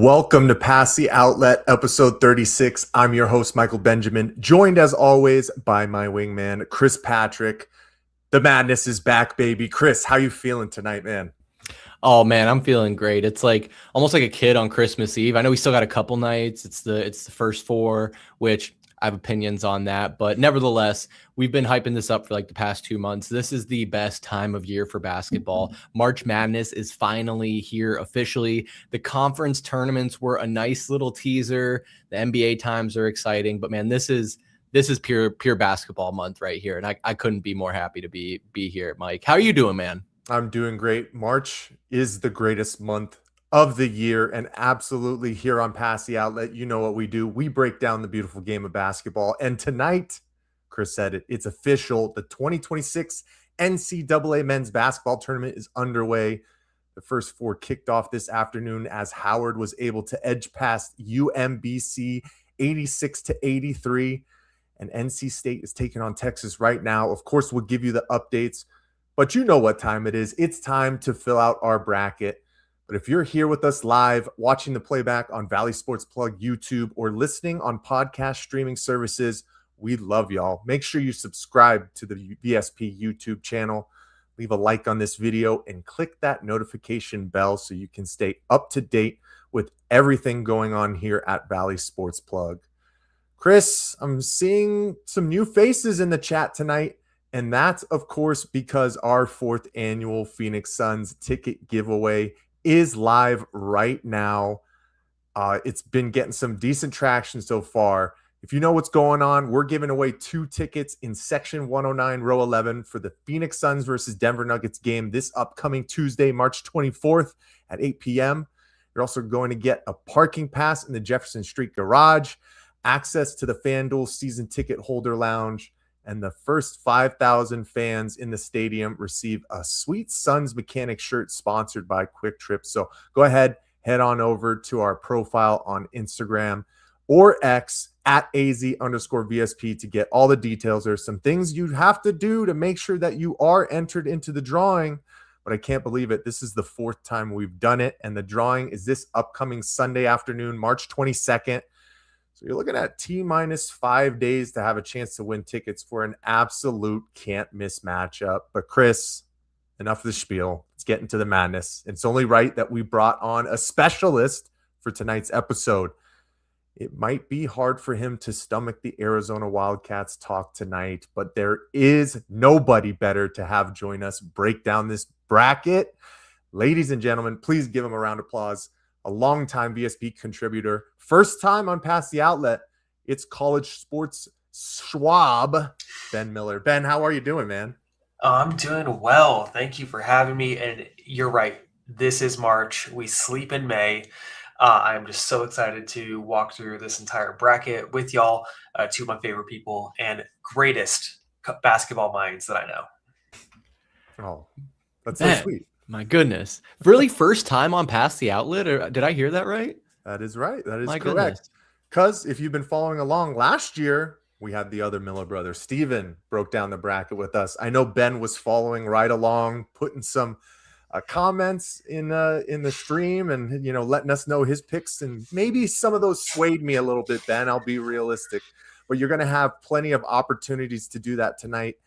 Welcome to Pass the Outlet, episode 36. I'm your host, Michael Benjamin, joined as always by my wingman, Chris Patrick. The madness is back, baby. Chris, how you feeling tonight, man? Oh man, I'm feeling great. It's like almost like a kid on Christmas Eve. I know we still got a couple nights. It's the first four, which I have opinions on that, but nevertheless, we've been hyping this up for like the past 2 months. This is the best time of year for basketball. March Madness is finally here officially. The conference tournaments were a nice little teaser. The NBA times are exciting, but man, this is pure basketball month right here, and I couldn't be more happy to be here, Mike. How are you doing, man? I'm doing great. March is the greatest month of the year, and absolutely here on Pass the Outlet, you know what we do. We break down the beautiful game of basketball. And tonight, Chris said it, it's official. The 2026 NCAA men's basketball tournament is underway. The first four kicked off this afternoon as Howard was able to edge past UMBC 86-83. And NC State is taking on Texas right now. Of course, we'll give you the updates. But you know what time it is. It's time to fill out our bracket. But if you're here with us live, watching the playback on Valley Sports Plug YouTube, or listening on podcast streaming services, we love y'all. Make sure you subscribe to the VSP YouTube channel, leave a like on this video, and click that notification bell so you can stay up to date with everything going on here at Valley Sports Plug. Chris, I'm seeing some new faces in the chat tonight. And that's, of course, because our fourth annual Phoenix Suns ticket giveaway is live right now. It's been getting some decent traction so far. If you know what's going on, we're giving away 2 tickets in Section 109, Row 11 for the Phoenix Suns versus Denver Nuggets game this upcoming Tuesday, March 24th at 8 p.m. You're also going to get a parking pass in the Jefferson Street Garage, access to the FanDuel season ticket holder lounge, and the first 5,000 fans in the stadium receive a sweet Suns Mechanic shirt sponsored by Quick Trip. So go ahead, head on over to our profile on Instagram or X at AZ_VSP to get all the details. There's some things you have to do to make sure that you are entered into the drawing, but I can't believe it. This is the 4th time we've done it, and the drawing is this upcoming Sunday afternoon, March 22nd. So you're looking at T-minus 5 days to have a chance to win tickets for an absolute can't-miss matchup. But Chris, enough of the spiel. Let's get into the madness. It's only right that we brought on a specialist for tonight's episode. It might be hard for him to stomach the Arizona Wildcats talk tonight, but there is nobody better to have join us break down this bracket. Ladies and gentlemen, please give him a round of applause. A longtime VSP contributor, first time on Pass the Outlet. It's college sports schwab, Ben Miller. Ben, how are you doing, man? I'm doing well. Thank you for having me. And you're right. This is March. We sleep in May. I'm just so excited to walk through this entire bracket with y'all, 2 of my favorite people and greatest basketball minds that I know. Oh, that's so sweet. My goodness. Really first time on Pass the Outlet? Or did I hear that right? That is right. That is My correct. Because if you've been following along, last year, we had the other Miller brother, Steven, broke down the bracket with us. I know Ben was following right along, putting some comments in the stream and, you know, letting us know his picks. And maybe some of those swayed me a little bit, Ben. I'll be realistic. But you're going to have plenty of opportunities to do that tonight.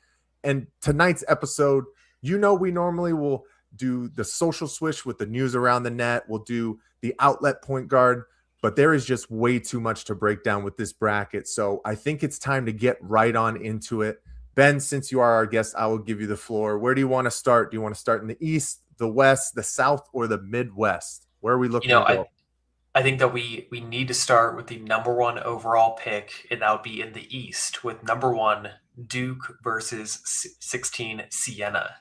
And tonight's episode, you know, we normally will do the social swish with the news around the net. We'll do the outlet point guard, but there is just way too much to break down with this bracket. So I think it's time to get right on into it. Ben, since you are our guest, I will give you the floor. Where do you want to start? Do you want to start in the East, the West, the South, or the Midwest? Where are we looking to go? I think that we need to start with the number 1 overall pick, and that would be in the East with number 1 Duke versus 16 Siena.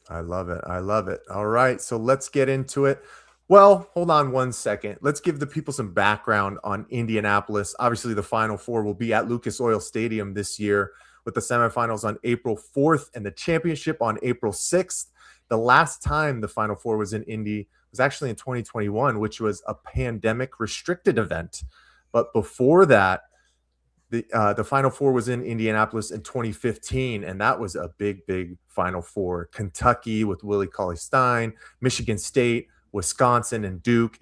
I love it. I love it. All right, so let's get into it. Well, hold on one second. Let's give the people some background on Indianapolis. Obviously, the Final Four will be at Lucas Oil Stadium this year, with the semifinals on April 4th and the championship on April 6th. The last time the Final Four was in Indy was actually in 2021, which was a pandemic-restricted event. But before that, the Final Four was in Indianapolis in 2015, and that was a big Final Four. Kentucky with Willie Cauley-Stein, Michigan State Wisconsin and Duke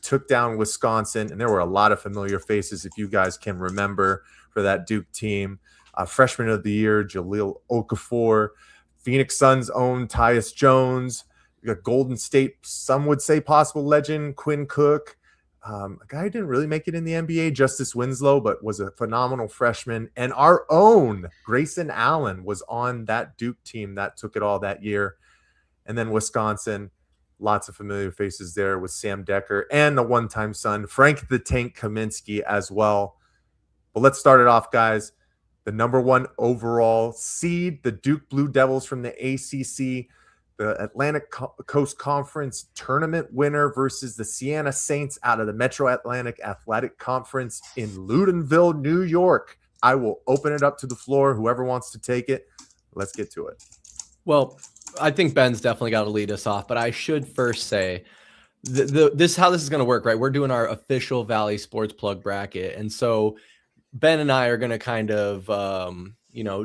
took down Wisconsin, and there were a lot of familiar faces, if you guys can remember, for that Duke team. Freshman of the year, Jaleel Okafor, Phoenix Suns' own Tyus Jones, we got Golden State, some would say possible legend, Quinn Cook, a guy who didn't really make it in the NBA, Justice Winslow, but was a phenomenal freshman. And our own Grayson Allen was on that Duke team that took it all that year. And then Wisconsin, lots of familiar faces there with Sam Decker and the one-time son, Frank the Tank Kaminsky as well. But let's start it off, guys. The number 1 overall seed, the Duke Blue Devils from the ACC, the Atlantic Coast Conference tournament winner versus the Siena Saints out of the Metro Atlantic Athletic Conference in Loudonville, New York. I will open it up to the floor. Whoever wants to take it, let's get to it. Well, I think Ben's definitely got to lead us off, but I should first say how this is going to work, right? We're doing our official Valley Sports Plug bracket. And so Ben and I are going to kind of,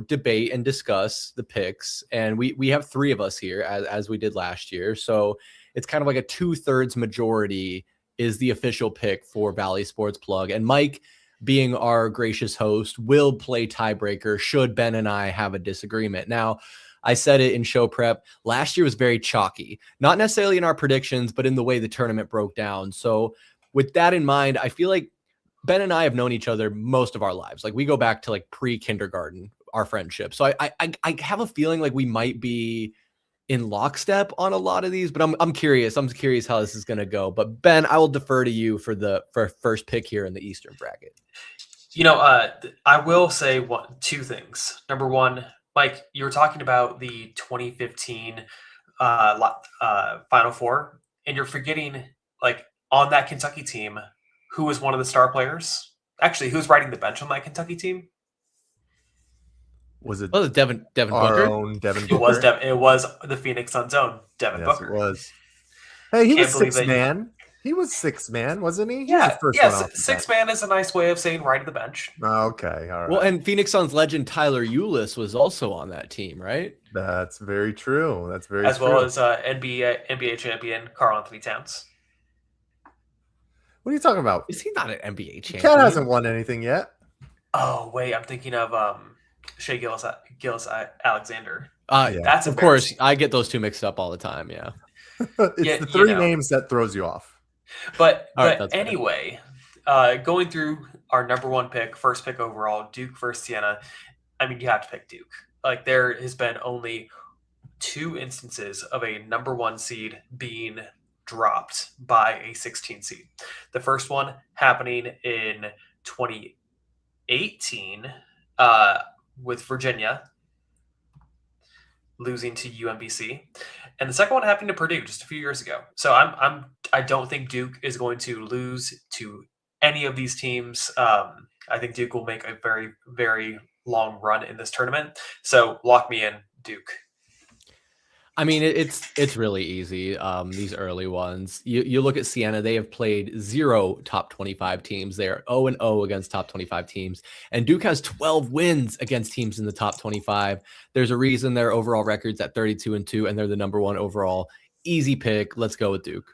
debate and discuss the picks. And we have 3 of us here as we did last year. So it's kind of like a 2/3 majority is the official pick for Valley Sports Plug. And Mike, being our gracious host, will play tiebreaker should Ben and I have a disagreement. Now, I said it in show prep. Last year was very chalky, not necessarily in our predictions, but in the way the tournament broke down. So with that in mind, I feel like Ben and I have known each other most of our lives. Like we go back to like pre-kindergarten, our friendship. So I have a feeling like we might be in lockstep on a lot of these, but I'm curious. I'm curious how this is going to go. But Ben, I will defer to you for first pick here in the Eastern bracket. I will say 2 things. Number 1, Mike, you were talking about the 2015 Final Four, and you're forgetting, like, on that Kentucky team, who was one of the star players? Actually, who's riding the bench on that Kentucky team? Was it Devin our Booker? own Devin Booker? It was the Phoenix Suns' own Devin Booker. It was. Hey, he was 6th man. He was 6th man, wasn't he? Yeah, he was the first one 6th man is a nice way of saying riding the bench. Okay, all right. Well, and Phoenix Suns legend Tyler Ulis was also on that team, right? That's very true. That's very as true. well as NBA champion Karl Anthony Towns. What are you talking about? Is he not an NBA champion? Cat hasn't won anything yet. Oh wait, I'm thinking of Shea Gillis Alexander. That's of course I get those 2 mixed up all the time. Yeah, it's the 3 names that throws you off. But anyway, going through our number 1 pick, first pick overall, Duke versus Siena. I mean, you have to pick Duke. Like there has been only 2 instances of a number 1 seed being dropped by a 16 seed. The first one happening in 2018 with Virginia losing to UMBC, and the second one happened to Purdue just a few years ago. So I don't think Duke is going to lose to any of these teams. I think Duke will make a very, very long run in this tournament. So lock me in, Duke. I mean, it's really easy. These early ones, you look at Siena, they have played 0 top 25 teams. They are 0-0 against top 25 teams. And Duke has 12 wins against teams in the top 25. There's a reason their overall record's at 32-2, and they're the number 1 overall. Easy pick. Let's go with Duke.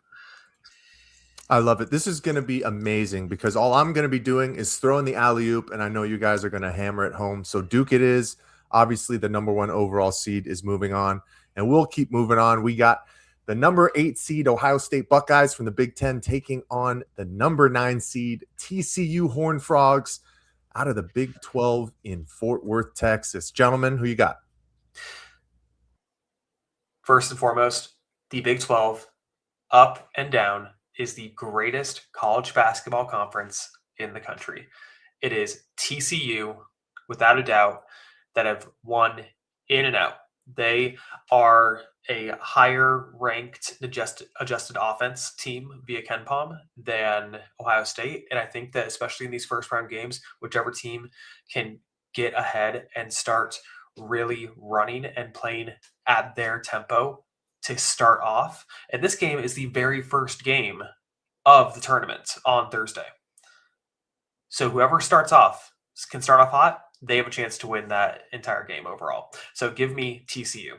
I love it. This is going to be amazing because all I'm going to be doing is throwing the alley-oop, and I know you guys are going to hammer it home. So Duke it is. Obviously, the number 1 overall seed is moving on. And we'll keep moving on. We got the number 8 seed Ohio State Buckeyes from the Big Ten taking on the number 9 seed TCU Horned Frogs out of the Big 12 in Fort Worth, Texas. Gentlemen, who you got? First and foremost, the Big 12, up and down, is the greatest college basketball conference in the country. It is TCU, without a doubt, that have won in and out. They are a higher ranked adjusted offense team via KenPom than Ohio State. And I think that especially in these first round games, whichever team can get ahead and start really running and playing at their tempo to start off. And this game is the very first game of the tournament on Thursday. So whoever can start off hot, they have a chance to win that entire game overall. So give me TCU.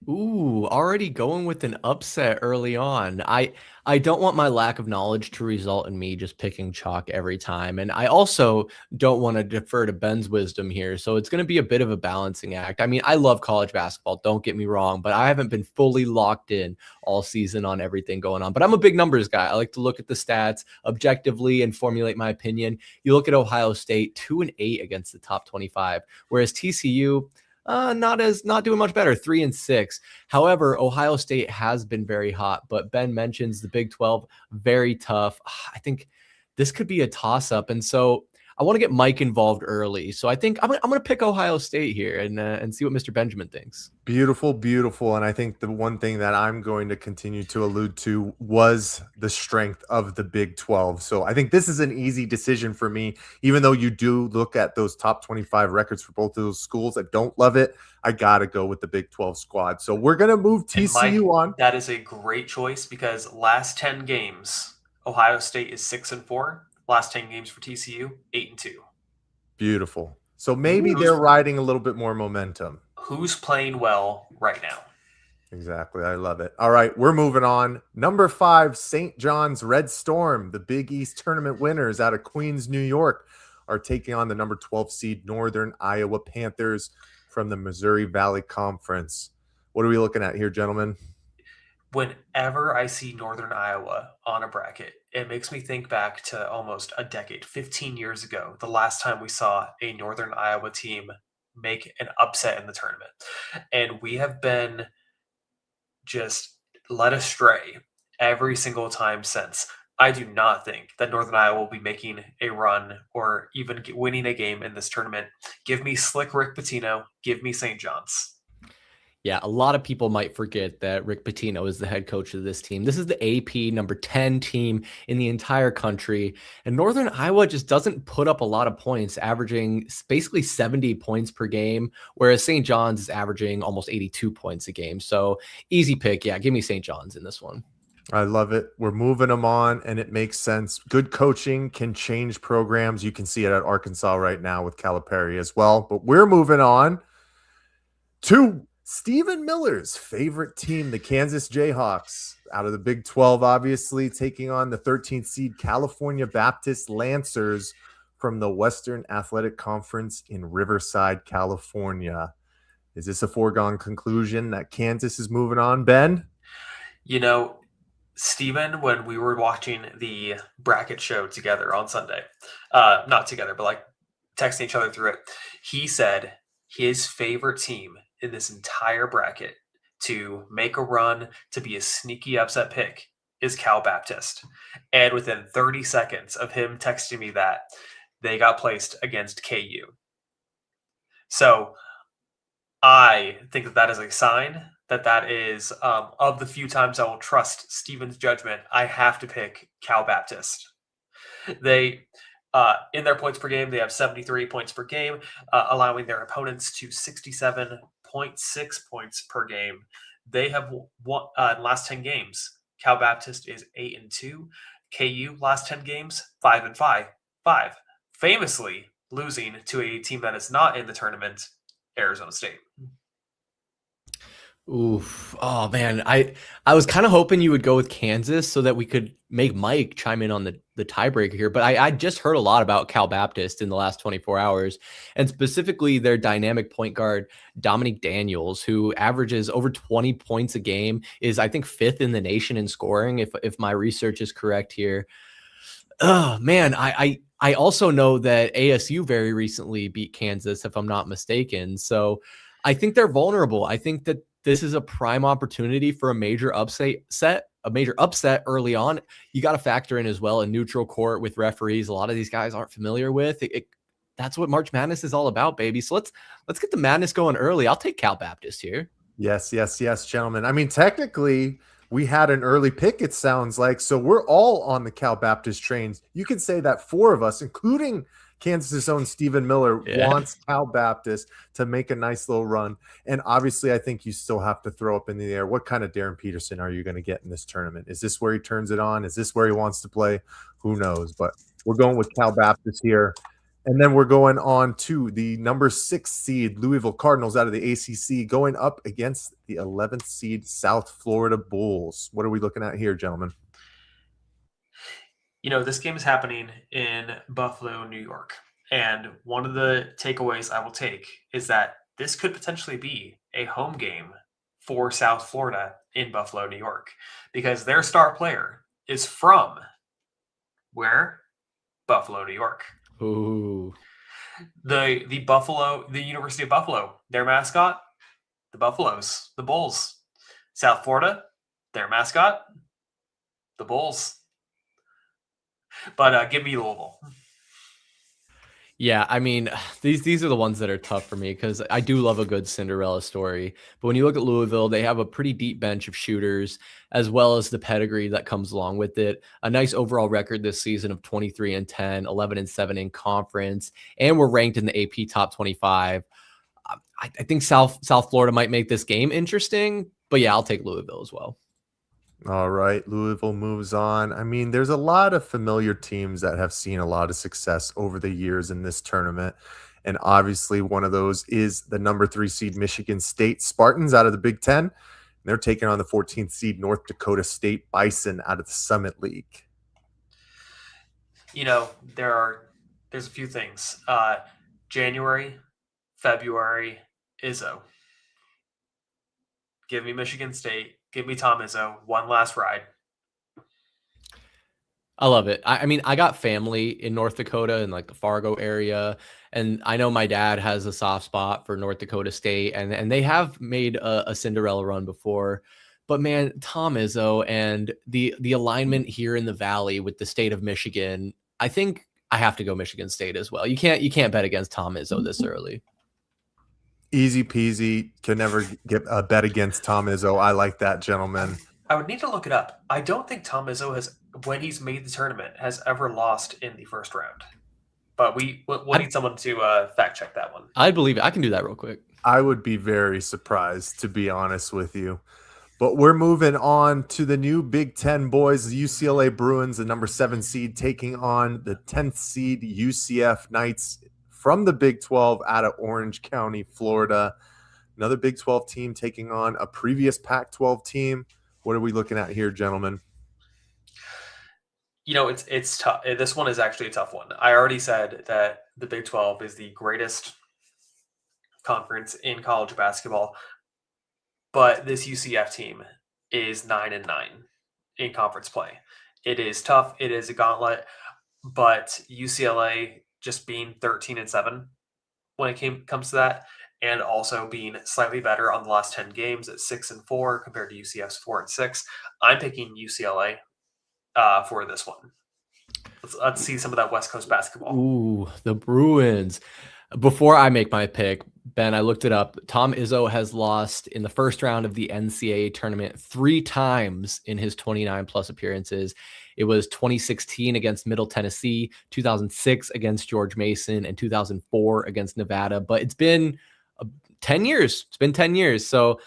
Ooh, already going with an upset early on. I don't want my lack of knowledge to result in me just picking chalk every time. And I also don't want to defer to Ben's wisdom here. So it's going to be a bit of a balancing act. I mean, I love college basketball, don't get me wrong, but I haven't been fully locked in all season on everything going on. But I'm a big numbers guy. I like to look at the stats objectively and formulate my opinion. You look at Ohio State, 2-8 against the top 25, whereas TCU, not doing much better, 3-6. However, Ohio State has been very hot, but Ben mentions the Big 12, very tough. I think this could be a toss-up, and so I want to get Mike involved early. So I think I'm going to pick Ohio State here and see what Mr. Benjamin thinks. Beautiful, beautiful. And I think the one thing that I'm going to continue to allude to was the strength of the Big 12. So I think this is an easy decision for me, even though you do look at those top 25 records for both of those schools. I don't love it. I got to go with the Big 12 squad. So we're going to move TCU on. That is a great choice because last 10 games, Ohio State is 6-4. Last 10 games for TCU, 8-2. Beautiful. So maybe they're riding a little bit more momentum. Who's playing well right now? Exactly. I love it. All right, we're moving on. Number 5, St. John's Red Storm, the Big East tournament winners out of Queens, New York, are taking on the number 12 seed Northern Iowa Panthers from the Missouri Valley Conference. What are we looking at here, gentlemen? Whenever I see Northern Iowa on a bracket, it makes me think back to almost a decade, 15 years ago, the last time we saw a Northern Iowa team make an upset in the tournament. And we have been just led astray every single time since. I do not think that Northern Iowa will be making a run or even winning a game in this tournament. Give me slick Rick Pitino. Give me St. John's. Yeah, a lot of people might forget that Rick Pitino is the head coach of this team. This is the AP number 10 team in the entire country. And Northern Iowa just doesn't put up a lot of points, averaging basically 70 points per game, whereas St. John's is averaging almost 82 points a game. So easy pick. Yeah, give me St. John's in this one. I love it. We're moving them on, and it makes sense. Good coaching can change programs. You can see it at Arkansas right now with Calipari as well. But we're moving on to Stephen Miller's favorite team, the Kansas Jayhawks, out of the Big 12, obviously, taking on the 13th seed California Baptist Lancers from the Western Athletic Conference in Riverside, California. Is this a foregone conclusion that Kansas is moving on, Ben? You know, Stephen, when we were watching the bracket show together on Sunday, not together, but like texting each other through it, he said his favorite team in this entire bracket to make a run, to be a sneaky upset pick, is Cal Baptist. And within 30 seconds of him texting me that, they got placed against KU. So I think that is a sign that is of the few times I will trust Stephen's judgment, I have to pick Cal Baptist. They in their points per game, they have 73 points per game, allowing their opponents to 67.6 points per game. They have won in last 10 games. Cal Baptist is 8-2. KU last 10 games, 5-5. Famously losing to a team that is not in the tournament, Arizona State. Oof. Oh man. I was kind of hoping you would go with Kansas so that we could make Mike chime in on the tiebreaker here. But I just heard a lot about Cal Baptist in the last 24 hours, and specifically their dynamic point guard, Dominique Daniels, who averages over 20 points a game, is I think 5th in the nation in scoring, if my research is correct here. Oh man, I also know that ASU very recently beat Kansas, if I'm not mistaken. So I think they're vulnerable. I think that this is a prime opportunity for a major upset early on. You got to factor in as well a neutral court with referees a lot of these guys aren't familiar with. That's what March Madness is all about, baby. So let's get the madness going early. I'll take Cal Baptist here. Yes, gentlemen. I mean, technically, we had an early pick, it sounds like. So we're all on the Cal Baptist trains. You can say that 4 of us, including Kansas's own Stephen Miller, wants Cal Baptist to make a nice little run. And obviously, I think you still have to throw up in the air. What kind of Darren Peterson are you going to get in this tournament? Is this where he turns it on? Is this where he wants to play? Who knows? But we're going with Cal Baptist here. And then we're going on to the number 6 seed Louisville Cardinals out of the ACC going up against the 11th seed South Florida Bulls. What are we looking at here, gentlemen? This game is happening in Buffalo, New York. And one of the takeaways I will take is that this could potentially be a home game for South Florida in Buffalo, New York, because their star player is from where? Buffalo, New York. Ooh. The University of Buffalo, their mascot, the Buffaloes, the Bulls. South Florida, their mascot, the Bulls. But give me Louisville. Yeah, I mean, these are the ones that are tough for me because I do love a good Cinderella story. But when you look at Louisville, they have a pretty deep bench of shooters, as well as the pedigree that comes along with it. A nice overall record this season of 23-10, 11-7 in conference, and we're ranked in the AP top 25. I think South Florida might make this game interesting, but yeah, I'll take Louisville as well. All right, Louisville moves on. I mean, there's a lot of familiar teams that have seen a lot of success over the years in this tournament. And obviously, one of those is the number 3 seed Michigan State Spartans out of the Big Ten. And they're taking on the 14th seed North Dakota State Bison out of the Summit League. There's a few things. January, February, Izzo. Give me Michigan State. Give me Tom Izzo. One last ride. I love it. I mean, I got family in North Dakota in like the Fargo area, and I know my dad has a soft spot for North Dakota State, and they have made a Cinderella run before. But man, Tom Izzo and the alignment here in the Valley with the state of Michigan, I think I have to go Michigan State as well. You can't bet against Tom Izzo this early. Easy peasy. Could never get a bet against Tom Izzo. I like that, gentleman. I would need to look it up. I don't think Tom Izzo has, when he's made the tournament, has ever lost in the first round. But we'll need someone to fact check that one. I believe it. I can do that real quick. I would be very surprised, to be honest with you. But we're moving on to the new Big Ten boys, the UCLA Bruins, the number 7 seed, taking on the 10th seed UCF Knights from the Big 12 out of Orange County, Florida. Another Big 12 team taking on a previous Pac-12 team. What are we looking at here, gentlemen? It's tough. This one is actually a tough one. I already said that the Big 12 is the greatest conference in college basketball, but this UCF team is 9-9 in conference play. It is tough. It is a gauntlet, but UCLA just being 13-7 when it comes to that, and also being slightly better on the last 10 games at 6-4 compared to UCF's 4-6. I'm picking UCLA for this one. Let's see some of that West Coast basketball. Ooh, the Bruins. Before I make my pick, Ben, I looked it up. Tom Izzo has lost in the first round of the NCAA tournament 3 times in his 29-plus appearances. It was 2016 against Middle Tennessee, 2006 against George Mason, and 2004 against Nevada. But it's been 10 years. It's been 10 years. So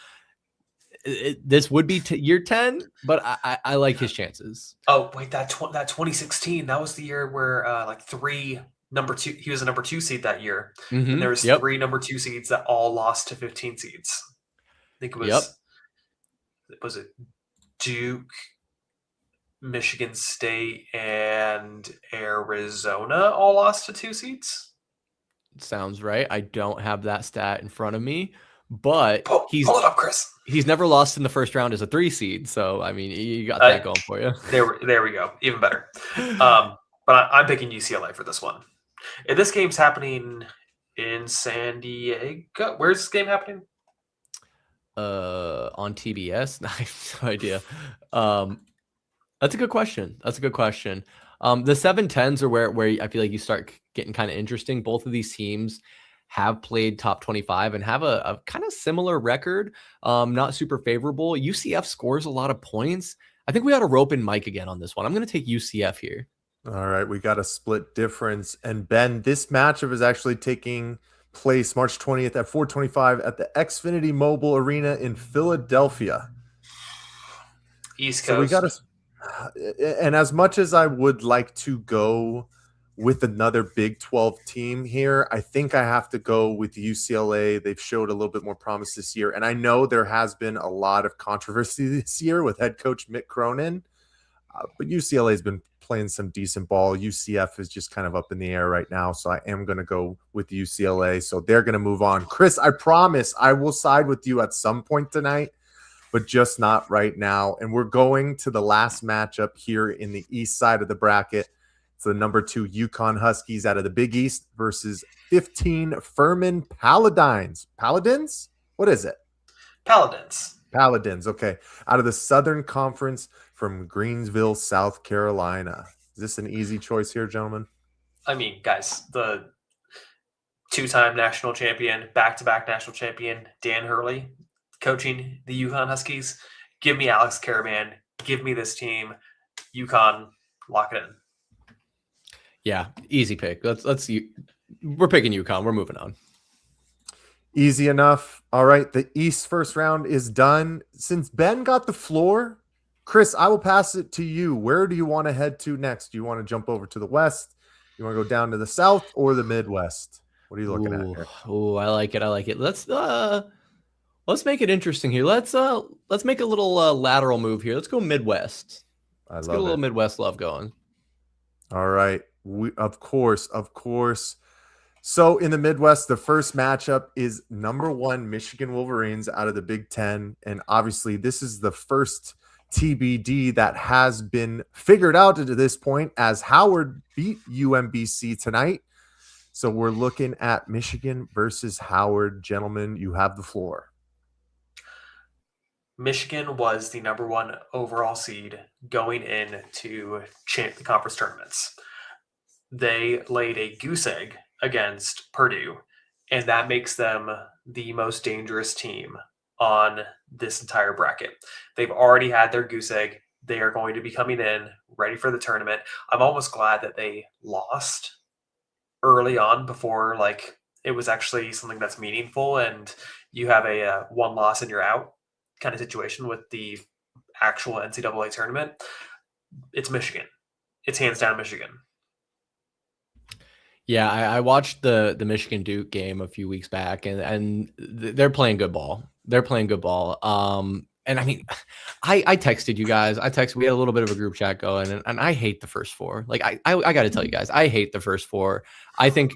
this would be year 10, but I like his chances. Oh, wait, that 2016, that was the year where he was a number 2 seed that year. Mm-hmm. And there was 3 number 2 seeds that all lost to 15 seeds. I think it was, was it Duke, Michigan State, and Arizona all lost to 2 seeds? Sounds right. I don't have that stat in front of me, but pull it up, Chris. He's never lost in the first round as a 3 seed. So, I mean, you got that going for you. There we go. Even better. But I'm picking UCLA for this one. If this game's happening in San Diego, where's this game happening? On TBS? I have no idea. That's a good question. The 7-10s are where I feel like you start getting kind of interesting. Both of these teams have played top 25 and have a kind of similar record, not super favorable. UCF scores a lot of points. I think we ought to rope in Mike again on this one. I'm going to take UCF here. All right, we got a split difference. And Ben, this matchup is actually taking place March 20th at 4:25 at the Xfinity Mobile Arena in Philadelphia. East Coast. So we got and as much as I would like to go with another Big 12 team here. I think I have to go with UCLA. They've showed a little bit more promise this year. And I know there has been a lot of controversy this year with head coach Mick Cronin, but UCLA has been playing some decent ball. UCF is just kind of up in the air right now. So I am going to go with UCLA. So they're going to move on. Chris, I promise I will side with you at some point tonight, but just not right now. And we're going to the last matchup here in the east side of the bracket. It's the number 2 UConn Huskies out of the Big East versus 15 Furman Paladins. Paladins? What is it? Paladins. Okay. Out of the Southern Conference from Greensville, South Carolina. Is this an easy choice here, gentlemen? I mean, guys, the 2-time national champion, back-to-back national champion, Dan Hurley, coaching the UConn Huskies. Give me Alex Caravan. Give me this team. UConn, lock it in. Yeah, easy pick. We're picking UConn. We're moving on. Easy enough. All right, the East first round is done. Since Ben got the floor, Chris, I will pass it to you. Where do you want to head to next? Do you want to jump over to the West? You want to go down to the South or the Midwest? What are you looking at here? Oh, I like it. Let's make it interesting here. Let's make a little lateral move here. Let's go Midwest. Let's get a little Midwest love going. All right. Of course. So in the Midwest, the first matchup is number 1 Michigan Wolverines out of the Big Ten. And obviously this is the first TBD that has been figured out to this point, as Howard beat UMBC tonight. So we're looking at Michigan versus Howard. Gentlemen, you have the floor. Michigan was the number 1 overall seed going into the conference tournaments. They laid a goose egg against Purdue, and that makes them the most dangerous team on this entire bracket. They've already had their goose egg. They are going to be coming in ready for the tournament. I'm almost glad that they lost early on before it was actually something that's meaningful, and you have a one loss and you're out kind of situation with the actual NCAA tournament. It's Michigan. It's hands down Michigan. Yeah, I watched the Michigan Duke game a few weeks back, and they're playing good ball. And I mean, I texted you guys. We had a little bit of a group chat going, and I hate the first 4. Like I got to tell you guys, I hate the first 4. I think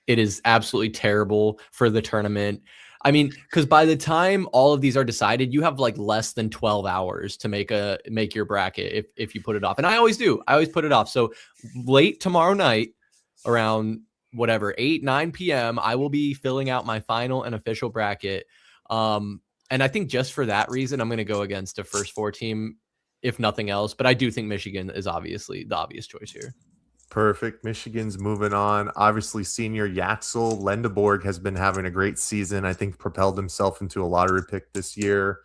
it is absolutely terrible for the tournament. I mean, because by the time all of these are decided, you have less than 12 hours to make your bracket if you put it off. And I always do. I always put it off. So late tomorrow night, around 8-9 p.m., I will be filling out my final and official bracket. And I think just for that reason, I'm going to go against a first 4 team, if nothing else. But I do think Michigan is obviously the obvious choice here. Perfect. Michigan's moving on. Obviously, senior Yaxel Lendeborg has been having a great season. I think propelled himself into a lottery pick this year.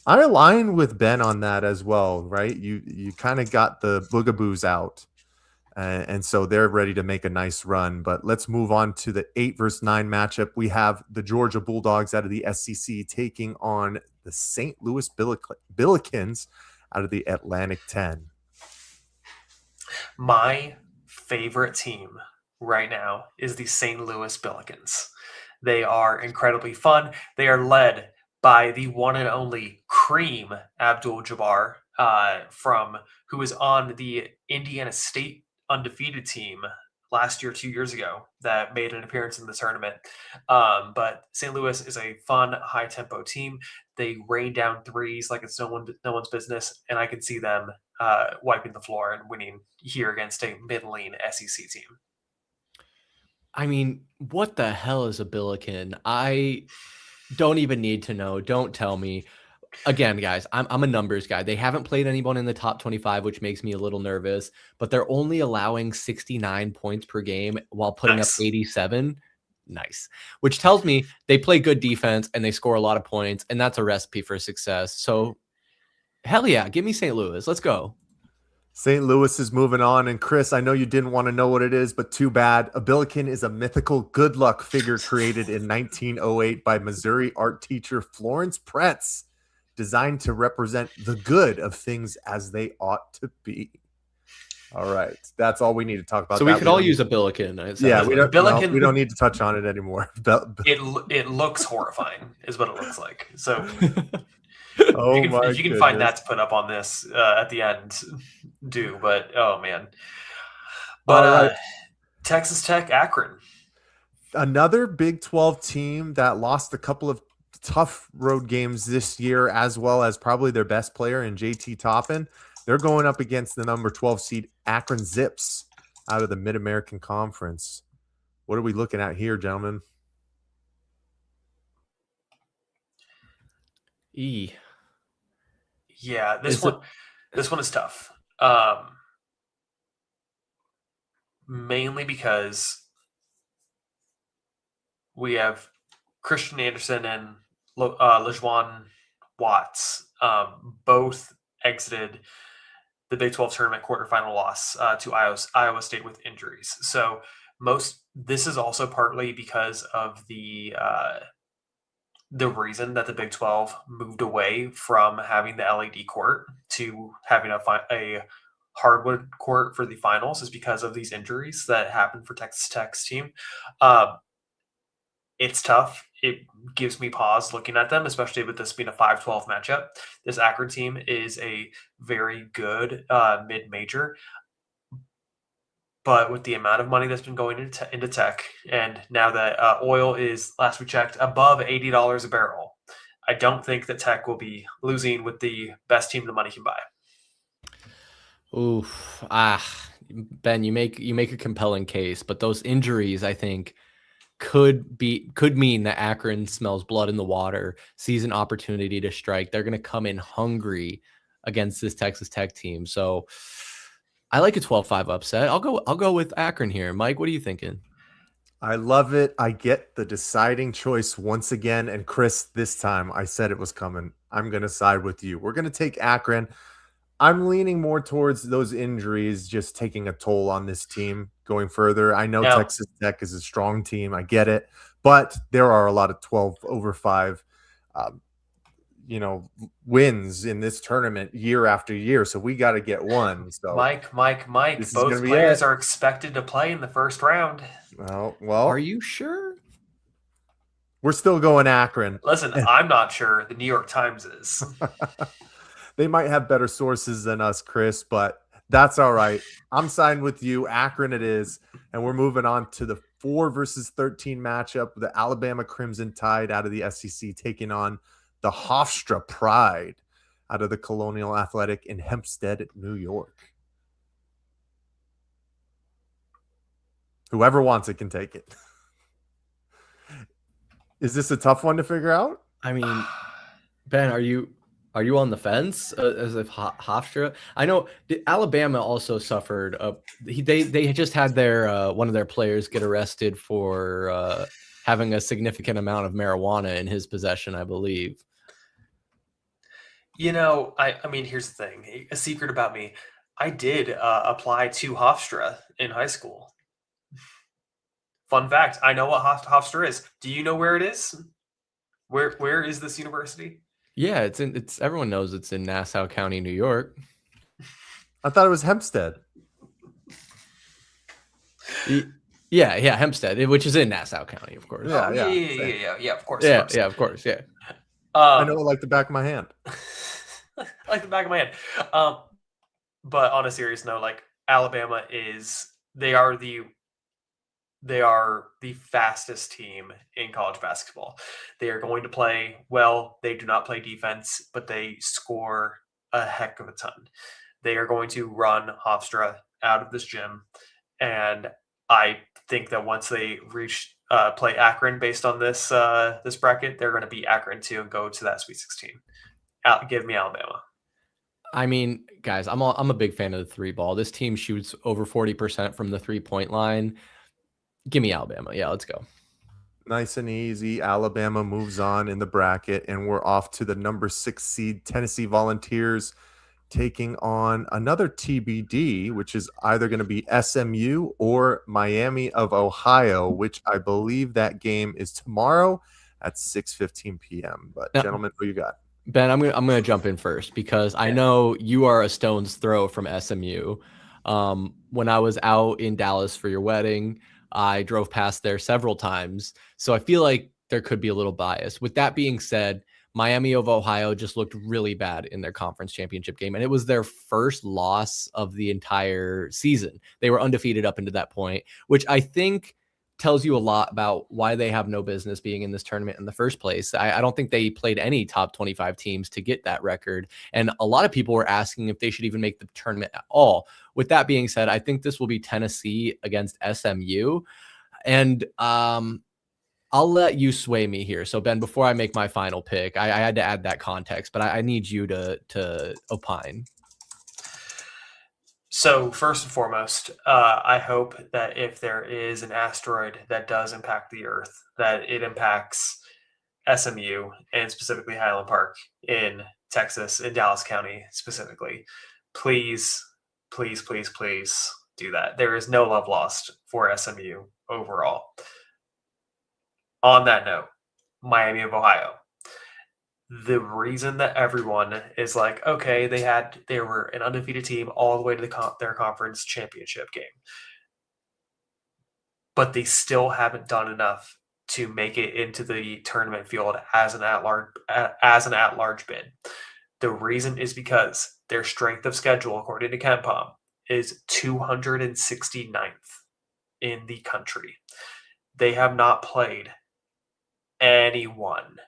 I align with Ben on that as well, right? You kind of got the boogaboos out. And so they're ready to make a nice run. But let's move on to the 8 versus 9 matchup. We have the Georgia Bulldogs out of the SEC taking on the St. Louis Billikens out of the Atlantic 10. My favorite team right now is the St. Louis Billikens. They are incredibly fun. They are led by the one and only Cream Abdul-Jabbar, who was on the Indiana State undefeated team last year, 2 years ago, that made an appearance in the tournament. But St. Louis is a fun, high-tempo team. They rain down threes like it's no one's business, and I can see them wiping the floor and winning here against a middling SEC team. I mean, what the hell is a Billiken? I don't even need to know. Don't tell me. Again, guys, I'm a numbers guy. They haven't played anyone in the top 25, which makes me a little nervous, but they're only allowing 69 points per game while putting up 87. Nice. Which tells me they play good defense and they score a lot of points, and that's a recipe for success. So hell yeah, give me St. Louis. Let's go. St. Louis is moving on. And Chris, I know you didn't want to know what it is, but too bad. A Billiken is a mythical good luck figure created in 1908 by Missouri art teacher Florence Pretz, designed to represent the good of things as they ought to be. All right. That's all we need to talk about. So we could all use a Billiken. Yeah, we Billiken- don't need to touch on it anymore. It looks horrifying, is what it looks like. So Oh if you can find that to put up on this at the end, do. But oh man. But all right. Texas Tech, Akron. Another Big 12 team that lost a couple of tough road games this year, as well as probably their best player in JT Toppin. They're going up against the number 12 seed Akron Zips out of the Mid-American Conference. What are we looking at here, gentlemen? Yeah, this one is tough. Mainly because we have Christian Anderson and LaJuan Watts both exited the Big 12 tournament quarterfinal loss to Iowa State with injuries. So this is also partly because of the reason that the Big 12 moved away from having the LED court to having a hardwood court for the finals is because of these injuries that happened for Texas Tech's team. It's tough. It gives me pause looking at them, especially with this being a 5-12 matchup. This Akron team is a very good mid-major. But with the amount of money that's been going into Tech, and now that oil is, last we checked, above $80 a barrel, I don't think that Tech will be losing with the best team the money can buy. Oof. Ben, you make a compelling case, but those injuries, I think, could mean that Akron smells blood in the water, sees an opportunity to strike. They're going to come in hungry against this Texas Tech team. So I like a 12-5 upset. I'll go with Akron here. Mike, what are you thinking? I love it. I get the deciding choice once again. And Chris, this time I said it was coming. I'm going to side with you. We're going to take Akron. I'm leaning more towards those injuries just taking a toll on this team going further. I know Texas Tech is a strong team. I get it. But there are a lot of 12/5 wins in this tournament year after year. So we got to get one. So Mike, both players are expected to play in the first round. Well, are you sure? We're still going Akron. Listen, I'm not sure. The New York Times is. They might have better sources than us, Chris, but that's all right. I'm siding with you. Akron it is. And we're moving on to the 4 versus 13 matchup. The Alabama Crimson Tide out of the SEC taking on the Hofstra Pride out of the Colonial Athletic in Hempstead, New York. Whoever wants it can take it. Is this a tough one to figure out? I mean, Ben, are you on the fence as if Hofstra? I know Alabama also suffered. They just had their one of their players get arrested for having a significant amount of marijuana in his possession, I believe. I mean, here's the thing. A secret about me. I did apply to Hofstra in high school. Fun fact, I know what Hofstra is. Do you know where it is? Where is this university? Yeah, it's everyone knows it's in Nassau County, New York. I thought it was Hempstead. Yeah, Hempstead, which is in Nassau County, of course. Yeah, of course. Of course. I know it like the back of my hand. Like the back of my hand. But on a serious note, like Alabama they are the fastest team in college basketball. They are going to play well. They do not play defense, but they score a heck of a ton. They are going to run Hofstra out of this gym. And I think that once they play Akron based on this bracket, they're going to beat Akron too and go to that Sweet 16. Give me Alabama. I mean, guys, I'm a big fan of the 3 ball. This team shoots over 40% from the 3-point line. Give me Alabama. Yeah, let's go. Nice and easy. Alabama moves on in the bracket, and we're off to the number 6 seed Tennessee Volunteers taking on another TBD, which is either going to be SMU or Miami of Ohio, which I believe that game is tomorrow at 6:15 p.m. But now, gentlemen, who you got? Ben, I'm gonna jump in first because I know you are a stone's throw from SMU. When I was out in Dallas for your wedding, I drove past there several times. So I feel like there could be a little bias. With that being said, Miami of Ohio just looked really bad in their conference championship game, and it was their first loss of the entire season. They were undefeated up into that point, which I think tells you a lot about why they have no business being in this tournament in the first place. I don't think they played any top 25 teams to get that record. And a lot of people were asking if they should even make the tournament at all. With that being said, I think this will be Tennessee against SMU. And I'll let you sway me here. So Ben, before I make my final pick, I had to add that context, but I need you to opine. So first and foremost, I hope that if there is an asteroid that does impact the Earth, that it impacts SMU and specifically Highland Park in Texas, in Dallas County specifically. Please, please, please, please do that. There is no love lost for SMU overall. On that note, Miami of Ohio. The reason that everyone is like, okay, they were an undefeated team all the way to their conference championship game, but they still haven't done enough to make it into the tournament field as an at-large bid. The reason is because their strength of schedule, according to KenPom, is 269th in the country. They have not played anyone.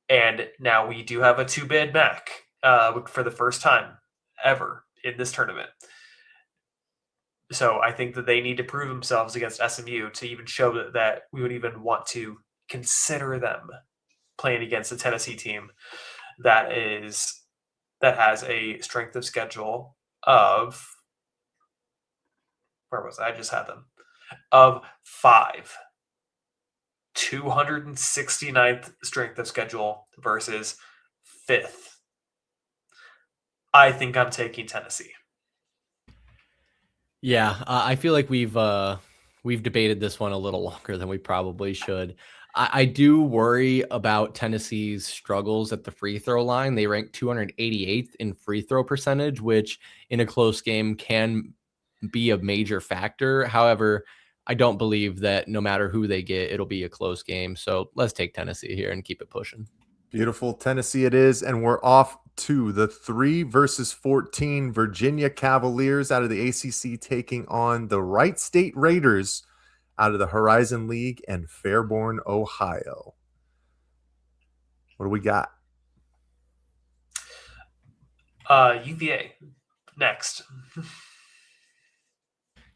And now we do have a 2-bid MAC for the first time ever in this tournament. So I think that they need to prove themselves against SMU to even show that we would even want to consider them playing against a Tennessee team that has a strength of schedule of, where was I? just had them, of 5. 269th strength of schedule versus 5th. I think I'm taking Tennessee. Yeah, I feel like we've debated this one a little longer than we probably should. I do worry about Tennessee's struggles at the free throw line. They rank 288th in free throw percentage, which in a close game can be a major factor. However, I don't believe that no matter who they get, it'll be a close game. So let's take Tennessee here and keep it pushing. Beautiful. Tennessee it is. And we're off to the 3 versus 14 Virginia Cavaliers out of the ACC taking on the Wright State Raiders out of the Horizon League and Fairborn, Ohio. What do we got? UVA next.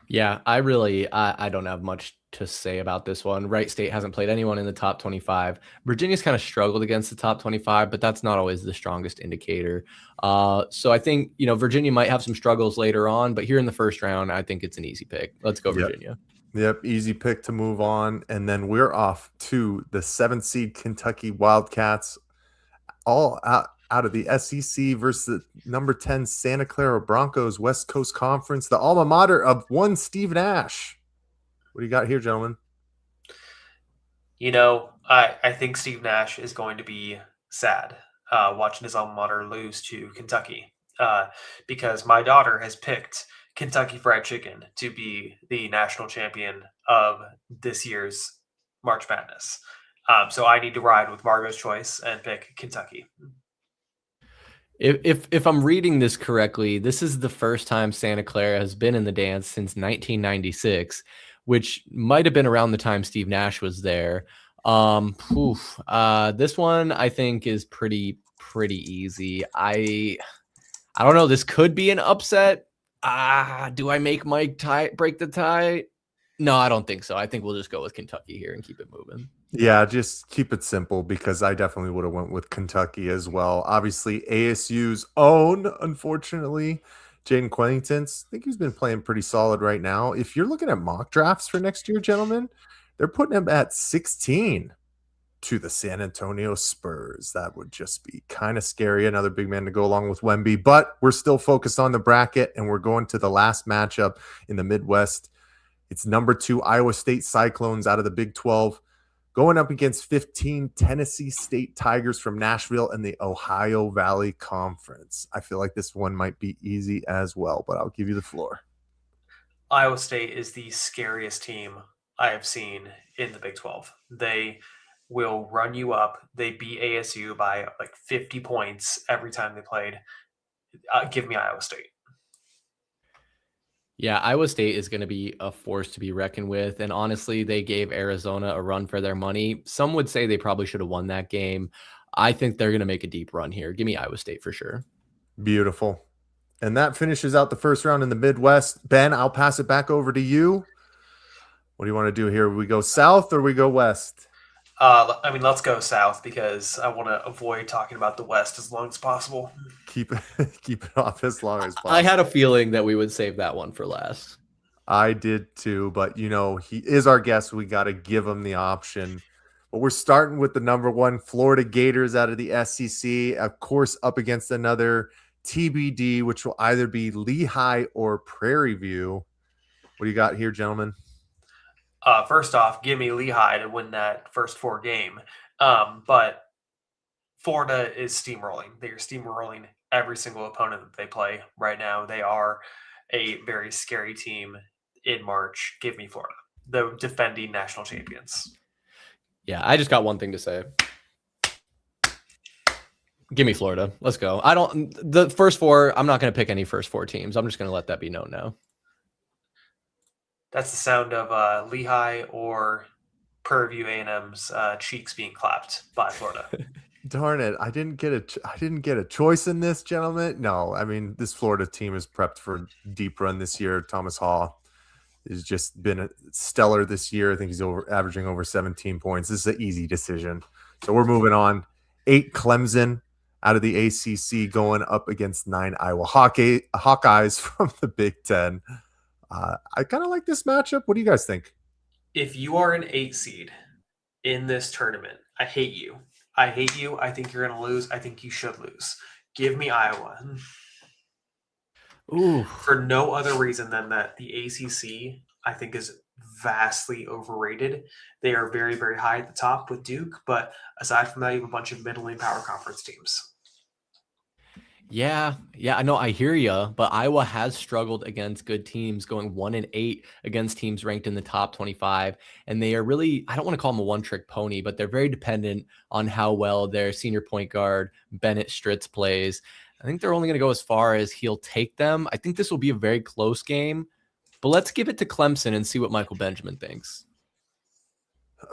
Yeah, I don't have much to say about this one. Wright State hasn't played anyone in the top 25. Virginia's kind of struggled against the top 25, but that's not always the strongest indicator. So I think, Virginia might have some struggles later on, but here in the first round, I think it's an easy pick. Let's go Virginia. Yep, easy pick to move on. And then we're off to the 7th seed Kentucky Wildcats, all out of the SEC versus the number 10 Santa Clara Broncos West Coast Conference, the alma mater of one Steve Nash. What do you got here, gentlemen? I think Steve Nash is going to be sad watching his alma mater lose to Kentucky because my daughter has picked Kentucky Fried Chicken to be the national champion of this year's March Madness. So I need to ride with Margot's choice and pick Kentucky. If I'm reading this correctly, this is the first time Santa Clara has been in the dance since 1996, which might have been around the time Steve Nash was there. This one I think is pretty easy. I don't know. This could be an upset. Do I make Mike break the tie? No, I don't think so. I think we'll just go with Kentucky here and keep it moving. Yeah, just keep it simple because I definitely would have went with Kentucky as well. Obviously, ASU's own, unfortunately, Jaden Quennington's. I think he's been playing pretty solid right now. If you're looking at mock drafts for next year, gentlemen, they're putting him at 16 to the San Antonio Spurs. That would just be kind of scary. Another big man to go along with Wemby, but we're still focused on the bracket and we're going to the last matchup in the Midwest. It's number 2 Iowa State Cyclones out of the Big 12 going up against 15 Tennessee State Tigers from Nashville and the Ohio Valley Conference. I feel like this one might be easy as well, but I'll give you the floor. Iowa State is the scariest team I have seen in the Big 12. They will run you up. They beat ASU by like 50 points every time they played. Give me Iowa State. Yeah, Iowa State is going to be a force to be reckoned with. And honestly, they gave Arizona a run for their money. Some would say they probably should have won that game. I think they're going to make a deep run here. Give me Iowa State for sure. Beautiful. And that finishes out the first round in the Midwest. Ben, I'll pass it back over to you. What do you want to do here? We go south or we go west? Let's go south because I want to avoid talking about the West as long as possible. Keep it off as long as possible. I had a feeling that we would save that one for last. I did too, but he is our guest. We got to give him the option. But we're starting with the number one Florida Gators out of the SEC, of course, up against another TBD, which will either be Lehigh or Prairie View. What do you got here, gentlemen? First off, give me Lehigh to win that first 4 game. But Florida is steamrolling. They are steamrolling every single opponent that they play right now. They are a very scary team in March. Give me Florida, the defending national champions. Yeah, I just got one thing to say. Give me Florida. Let's go. The first 4, I'm not going to pick any first 4 teams. I'm just going to let that be known now. That's the sound of Lehigh or Prairie View A&M's cheeks being clapped by Florida. Darn it! I didn't get a choice in this, gentlemen. No, I mean this Florida team is prepped for a deep run this year. Thomas Hall has just been a stellar this year. I think he's averaging over 17 points. This is an easy decision. So we're moving on. 8 Clemson out of the ACC going up against 9 Iowa Hawkeyes from the Big Ten. I kind of like this matchup. What do you guys think? If you are an 8 seed in this tournament, I hate you. I hate you. I think you're going to lose. I think you should lose. Give me Iowa. Ooh. For no other reason than that the ACC, I think, is vastly overrated. They are very, very high at the top with Duke, but aside from that, you have a bunch of middling power conference teams. Yeah, I know. I hear you, but Iowa has struggled against good teams, going 1-8 against teams ranked in the top 25. And they are really, I don't want to call them a one-trick pony, but they're very dependent on how well their senior point guard, Bennett Stritz, plays. I think they're only going to go as far as he'll take them. I think this will be a very close game, but let's give it to Clemson and see what Michael Benjamin thinks.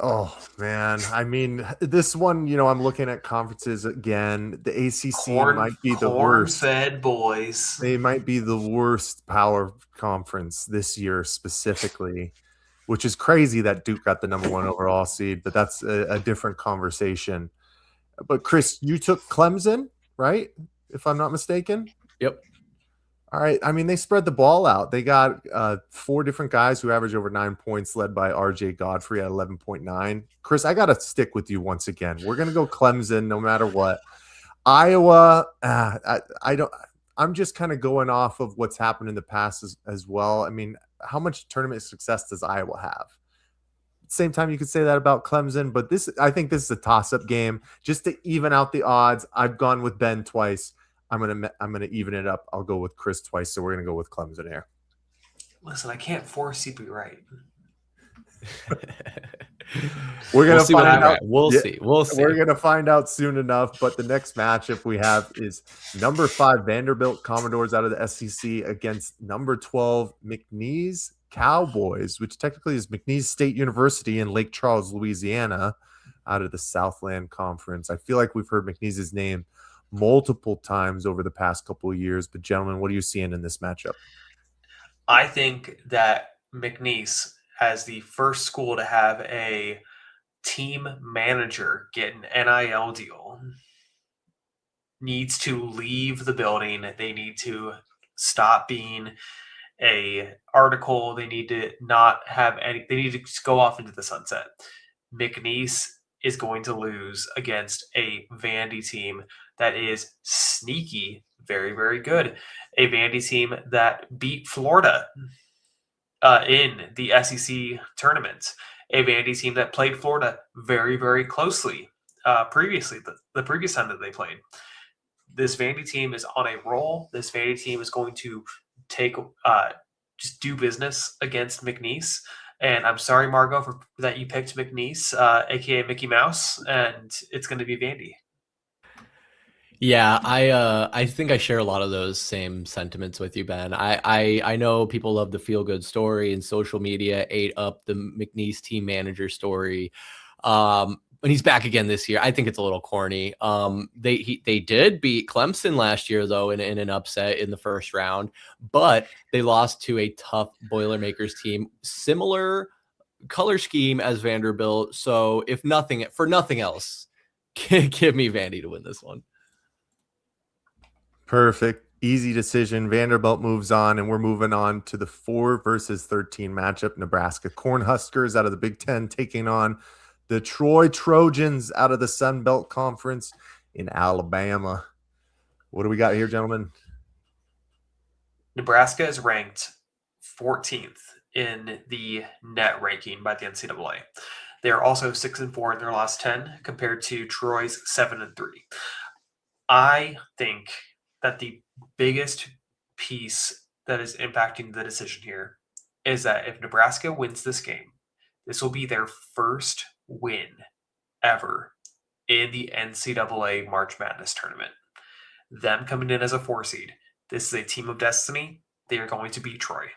Oh, man. I mean, this one, I'm looking at conferences again. The ACC might be the worst. Corn-fed boys. They might be the worst power conference this year specifically, which is crazy that Duke got the number 1 overall seed, but that's a different conversation. But, Chris, you took Clemson, right? If I'm not mistaken? Yep. All right. I mean, they spread the ball out. They got 4 different guys who average over 9 points, led by RJ Godfrey at 11.9. Chris, I got to stick with you once again. We're going to go Clemson no matter what. Iowa, I'm just kind of going off of what's happened in the past as well. I mean, how much tournament success does Iowa have? Same time, you could say that about Clemson, but I think this is a toss-up game. Just to even out the odds, I've gone with Ben twice. I'm gonna even it up. I'll go with Chris twice, so we're gonna go with Clemson here. Listen, I can't force you to be right. We're gonna find out. We'll see. We're gonna find out soon enough. But the next matchup we have is number 5 Vanderbilt Commodores out of the SEC against number 12 McNeese Cowboys, which technically is McNeese State University in Lake Charles, Louisiana, out of the Southland Conference. I feel like we've heard McNeese's name multiple times over the past couple of years. But gentlemen, what are you seeing in this matchup? I think that McNeese, as the first school to have a team manager get an NIL deal, needs to leave the building. They need to stop being a article. They need to not have any. They need to just go off into the sunset. McNeese is going to lose against a Vandy team that is sneaky, very, very good. A Vandy team that beat Florida in the SEC tournament. A Vandy team that played Florida very, very closely previously, the previous time that they played. This Vandy team is on a roll. This Vandy team is going to take just do business against McNeese. And I'm sorry, Margot, for that you picked McNeese, aka Mickey Mouse, and it's going to be Vandy. Yeah, I think I share a lot of those same sentiments with you, Ben. I know people love the feel good story, and social media ate up the McNeese team manager story. And he's back again this year. I think it's a little corny. They did beat Clemson last year though in an upset in the first round, but they lost to a tough Boilermakers team, similar color scheme as Vanderbilt. So if nothing else, give me Vandy to win this one. Perfect. Easy decision. Vanderbilt moves on, and we're moving on to the 4 versus 13 matchup. Nebraska Cornhuskers out of the Big Ten taking on the Troy Trojans out of the Sun Belt Conference in Alabama. What do we got here, gentlemen? Nebraska is ranked 14th in the net ranking by the NCAA. They are also 6-4 in their last 10 compared to Troy's 7-3. I think that the biggest piece that is impacting the decision here is that if Nebraska wins this game, this will be their first win ever in the NCAA March Madness tournament. Them coming in as a 4 seed. This is a team of destiny. They are going to beat Troy.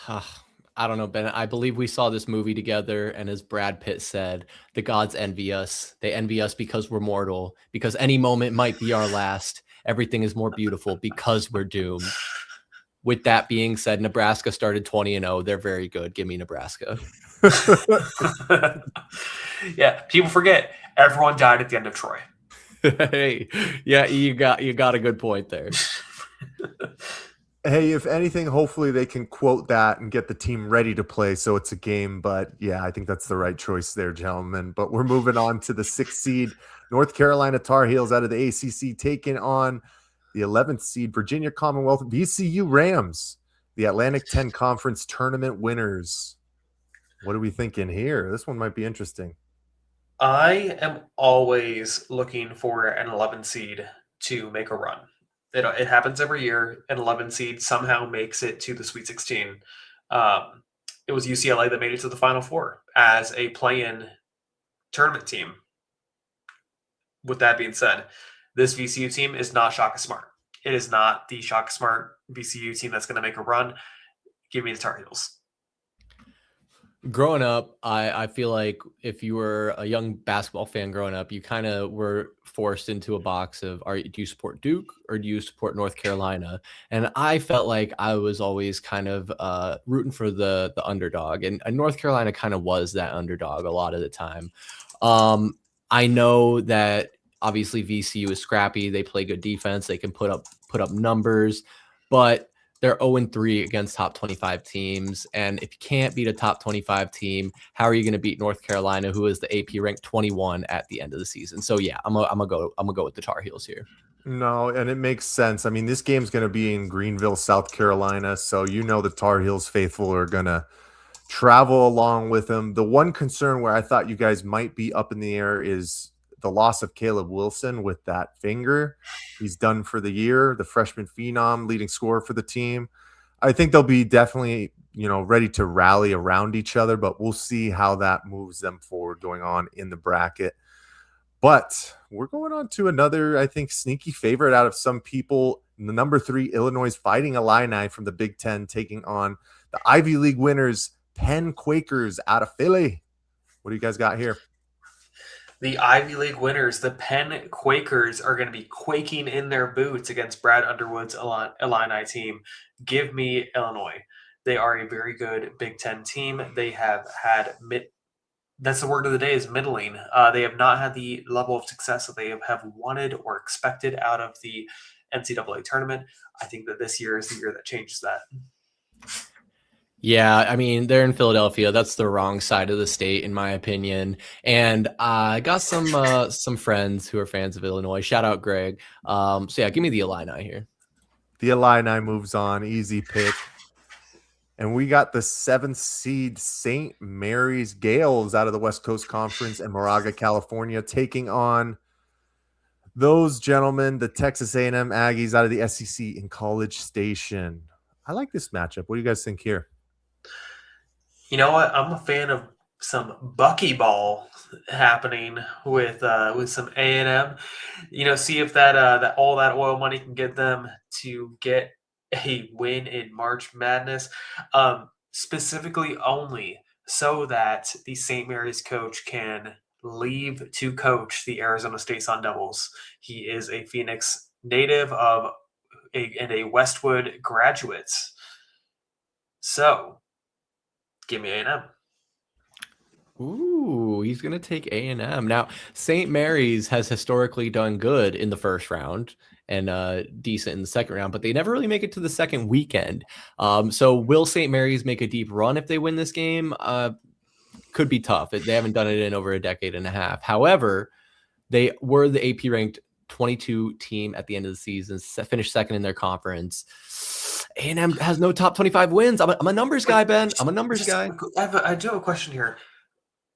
I don't know, Ben. I believe we saw this movie together, and as Brad Pitt said, the gods envy us. They envy us because we're mortal, because any moment might be our last. Everything is more beautiful because we're doomed. With that being said, Nebraska started 20-0. They're very good. Give me Nebraska. Yeah, people forget everyone died at the end of Troy. Hey, yeah, you got a good point there. Hey, if anything, hopefully they can quote that and get the team ready to play so it's a game. But yeah, I think that's the right choice there, gentlemen. But we're moving on to the 6th seed, North Carolina Tar Heels out of the ACC, taking on the 11th seed, Virginia Commonwealth VCU Rams, the Atlantic 10 Conference tournament winners. What are we thinking here? This one might be interesting. I am always looking for an 11 seed to make a run. It happens every year. An 11 seed somehow makes it to the Sweet 16. It was UCLA that made it to the Final Four as a play-in tournament team. With that being said, this VCU team is not Shaka Smart. It is not the Shaka Smart VCU team that's going to make a run. Give me the Tar Heels. Growing up, I feel like if you were a young basketball fan growing up, you kind of were forced into a box of, do you support Duke or do you support North Carolina? And I felt like I was always kind of rooting for the underdog, and North Carolina kind of was that underdog a lot of the time. I know that obviously VCU is scrappy. They play good defense. They can put up numbers, but they're 0-3 against top 25 teams. And if you can't beat a top 25 team, how are you going to beat North Carolina, who is the AP ranked 21 at the end of the season? So yeah, I'm gonna go with the Tar Heels here. No, and it makes sense. I mean, this game's going to be in Greenville, South Carolina. So the Tar Heels faithful are going to travel along with them. The one concern where I thought you guys might be up in the air is the loss of Caleb Wilson with that finger. He's done for the year, the freshman phenom, leading scorer for the team. I think they'll be definitely, ready to rally around each other, but we'll see how that moves them forward going on in the bracket. But we're going on to another, I think, sneaky favorite out of some people. The number 3 Illinois Fighting Illini from the Big Ten taking on the Ivy League winners, Penn Quakers out of Philly. What do you guys got here? The Ivy League winners, the Penn Quakers, are going to be quaking in their boots against Brad Underwood's Illini team. Give me Illinois. They are a very good Big Ten team. They have had that's the word of the day, is middling. They have not had the level of success that they have wanted or expected out of the NCAA tournament. I think that this year is the year that changes that. Yeah, I mean, they're in Philadelphia. That's the wrong side of the state, in my opinion. And I got some friends who are fans of Illinois. Shout out Greg. So yeah, give me the Illini here. The Illini moves on. Easy pick. And we got the 7th seed St. Mary's Gales out of the West Coast Conference in Moraga, California, taking on Those gentlemen, the Texas A&M Aggies out of the SEC in College Station. I like this matchup. What do you guys think here? You know what? I'm a fan of some buckyball happening with some A&M. See if that all that oil money can get them to get a win in March Madness, specifically only so that the St. Mary's coach can leave to coach the Arizona State Sun Devils. He is a Phoenix native and a Westwood graduate. So give me A&M. Ooh, he's going to take A&M. Now, St. Mary's has historically done good in the first round and decent in the second round, but they never really make it to the second weekend. So will St. Mary's make a deep run if they win this game? Could be tough. They haven't done it in over a decade and a half. However, they were the AP ranked 22 team at the end of the season, finished second in their conference. A&M has no top 25 wins. I'm a numbers guy, Ben. I'm a numbers guy. I do have a question here.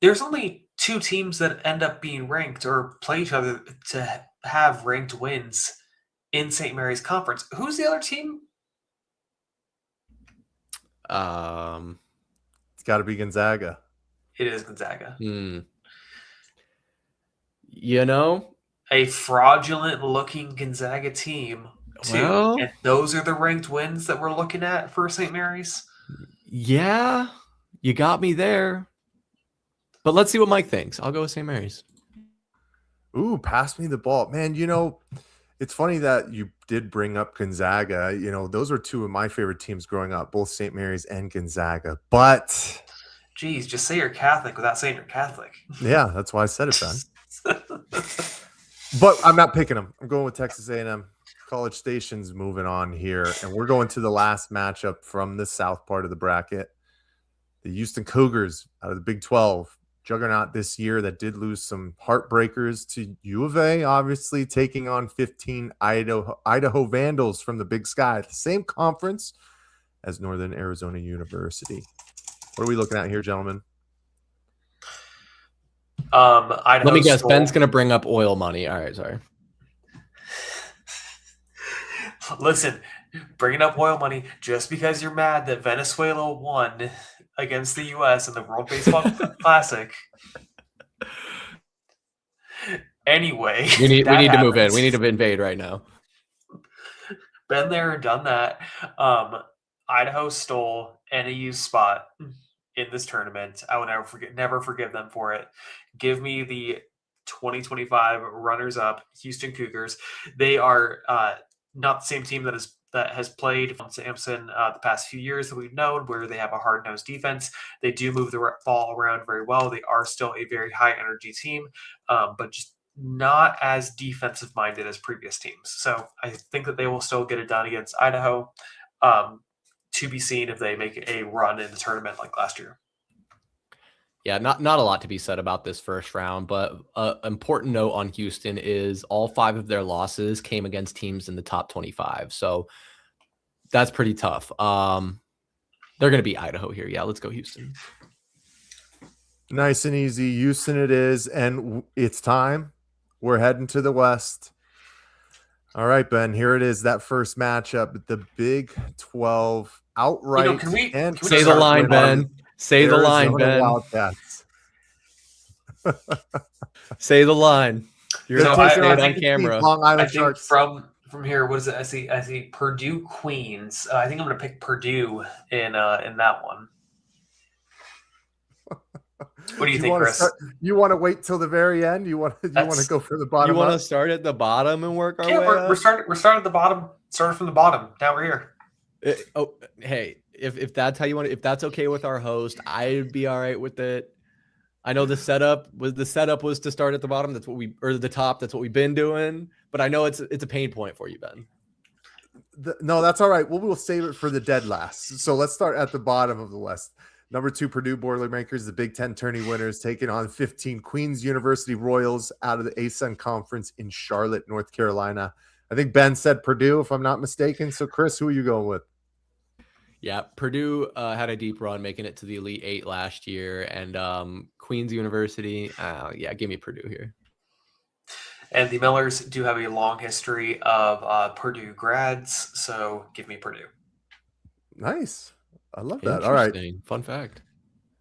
There's only 2 teams that end up being ranked or play each other to have ranked wins in St. Mary's conference. Who's the other team? It's got to be Gonzaga. It is Gonzaga. A fraudulent-looking Gonzaga team, too. Well, and those are the ranked wins that we're looking at for St. Mary's? Yeah, you got me there. But let's see what Mike thinks. I'll go with St. Mary's. Ooh, pass me the ball. Man, it's funny that you did bring up Gonzaga. Those were 2 of my favorite teams growing up, both St. Mary's and Gonzaga. But geez, just say you're Catholic without saying you're Catholic. Yeah, that's why I said it, Ben. But I'm not picking them. I'm going with Texas A&M. College Station's moving on here, and we're going to the last matchup from the south part of the bracket. The Houston Cougars out of the Big 12, juggernaut this year that did lose some heartbreakers to U of A, obviously taking on 15 Idaho Vandals from the Big Sky, the same conference as Northern Arizona University. What are we looking at here, gentlemen? Let me guess. Ben's going to bring up oil money. All right, sorry. Listen, bringing up oil money just because you're mad that Venezuela won against the U.S. in the World Baseball Classic. Anyway, we need to move in. We need to invade right now. Been there and done that. Idaho stole NAU's spot in this tournament. I will never forgive them for it. Give me the 2025 runners-up Houston Cougars. They are not the same team that has played from Sampson the past few years that we've known, where they have a hard-nosed defense. They do move the ball around very well. They are still a very high-energy team, but just not as defensive-minded as previous teams. So I think that they will still get it done against Idaho. To be seen if they make a run in the tournament like last year. Yeah, not a lot to be said about this first round, but important note on Houston is all 5 of their losses came against teams in the top 25. So that's pretty tough. They're going to beat Idaho here. Yeah, let's go Houston. Nice and easy. Houston it is, and it's time. We're heading to the West. All right, Ben, here it is, that first matchup, the Big 12 outright. Can we say the line, Ben? Say the line, Ben. Wildcats. Say the line. You're going to take it on camera. Long Island Sharks. From here, what is it? I see Purdue Queens. I think I'm going to pick Purdue in that one. What do you think, Chris? You want to wait till the very end? You want to go for the bottom? You want to start at the bottom and work our way up? We're starting at the bottom. Started from the bottom. Now we're here. Hey, if that's how you want it, if that's okay with our host, I'd be all right with it. I know the setup was to start at the bottom. That's what the top. That's what we've been doing. But I know it's a pain point for you, Ben. No, that's all right. We'll save it for the dead last. So let's start at the bottom of the West. Number 2, Purdue Boilermakers, the Big Ten tourney winners, taking on 15 Queens University Royals out of the ASUN Conference in Charlotte, North Carolina. I think Ben said Purdue, if I'm not mistaken. So, Chris, who are you going with? Yeah, Purdue had a deep run, making it to the Elite 8 last year. And Queens University, give me Purdue here. And the Millers do have a long history of Purdue grads, so give me Purdue. Nice. I love that. All right. Interesting. Fun fact.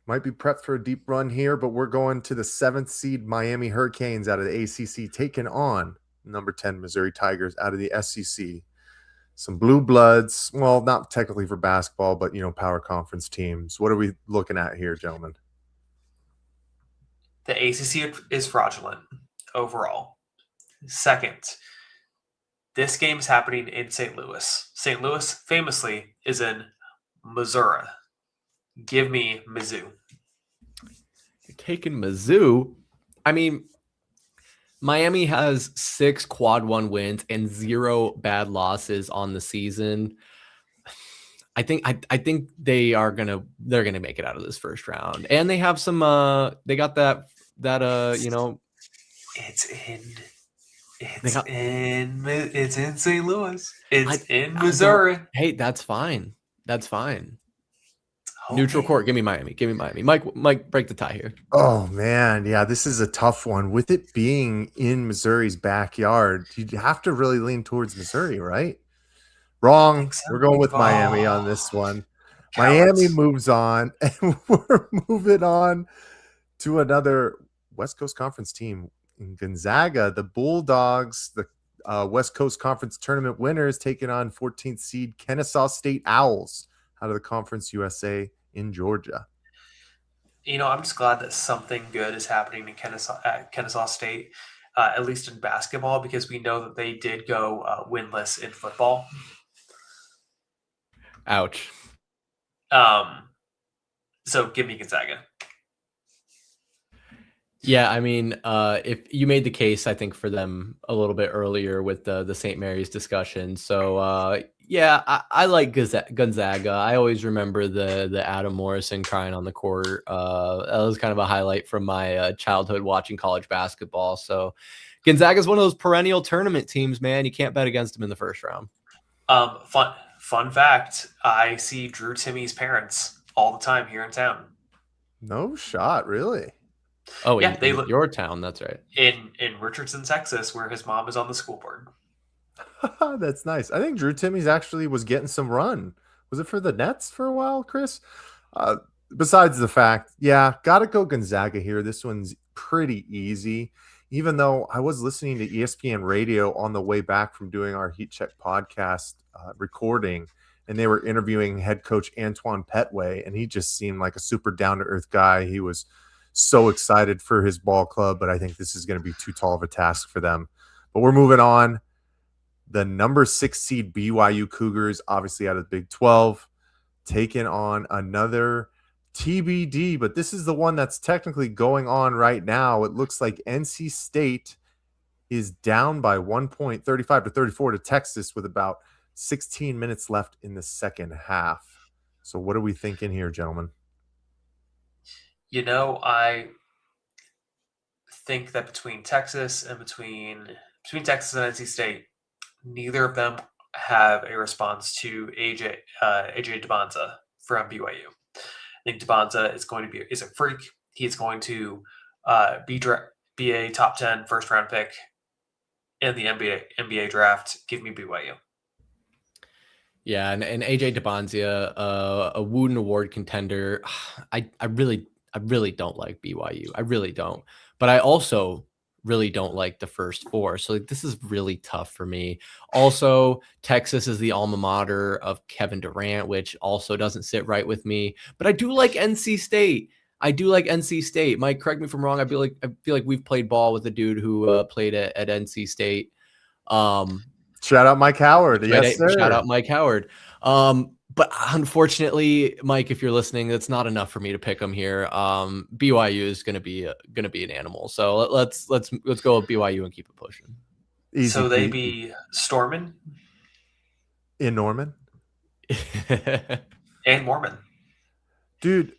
Might be prepped for a deep run here, but we're going to the 7th seed Miami Hurricanes out of the ACC, taking on number 10 Missouri Tigers out of the SEC. Some blue bloods. Well, not technically for basketball, but, power conference teams. What are we looking at here, gentlemen? The ACC is fraudulent overall. Second, this game is happening in St. Louis. St. Louis famously is in Missouri. Give me Mizzou. You're taking Mizzou. I mean, Miami has 6 quad 1 wins and 0 bad losses on the season. I think they're gonna make it out of this first round, and they have some. They got that. It's in St. Louis. It's in Missouri. Hey, that's fine. That's fine. Okay. Neutral court. Give me Miami. Give me Miami. Mike, break the tie here. Oh man, yeah, this is a tough one. With it being in Missouri's backyard, you'd have to really lean towards Missouri, right? Wrong. So. We're going with Miami on this one. Cowards. Miami moves on, and we're moving on to another West Coast Conference team in Gonzaga. The Bulldogs, the West Coast Conference tournament winners, taking on 14th seed Kennesaw State Owls out of the Conference USA in Georgia. I'm just glad that something good is happening in Kennesaw State, at least in basketball, because we know that they did go winless in football. Ouch. So give me Gonzaga. Yeah, I mean, if you made the case, I think, for them a little bit earlier with the St. Mary's discussion. So, yeah, I like Gonzaga. I always remember the Adam Morrison crying on the court. That was kind of a highlight from my childhood watching college basketball. So Gonzaga is one of those perennial tournament teams, man. You can't bet against them in the first round. Fun fact, I see Drew Timmy's parents all the time here in town. No shot, really? Oh, yeah, in your town, that's right. In Richardson, Texas, where his mom is on the school board. That's nice. I think Drew Timmy's actually was getting some run. Was it for the Nets for a while, Chris? Besides the fact, yeah, got to go Gonzaga here. This one's pretty easy. Even though I was listening to ESPN radio on the way back from doing our Heat Check podcast recording, and they were interviewing head coach Antoine Petway, and he just seemed like a super down-to-earth guy. He was so excited for his ball club, but I think this is going to be too tall of a task for them. But we're moving on. The number 6 seed BYU Cougars, obviously out of the Big 12, taking on another TBD, but this is the one that's technically going on right now. It looks like NC State is down by 1 point, 35-34 to Texas with about 16 minutes left in the second half. So what are we thinking here, gentlemen? I think that between Texas and Texas and NC State, neither of them have a response to AJ DeBonza from BYU. I think DeBonza is a freak. He's going to be a top 10 first round pick in the NBA draft. Give me BYU. Yeah, and AJ DeBonza, a Wooden Award contender. I really don't like BYU. I really don't. But I also really don't like the first 4. So this is really tough for me. Also, Texas is the alma mater of Kevin Durant, which also doesn't sit right with me. But I do like NC State. Mike, correct me if I'm wrong. I feel like we've played ball with a dude who played at NC State. Shout out Mike Howard. Yes, sir. Shout out Mike Howard. But unfortunately, Mike, if you're listening, that's not enough for me to pick them here. BYU is going to be an animal. So let's go with BYU and keep it pushing. Easy so they be storming in Norman and Mormon. Dude,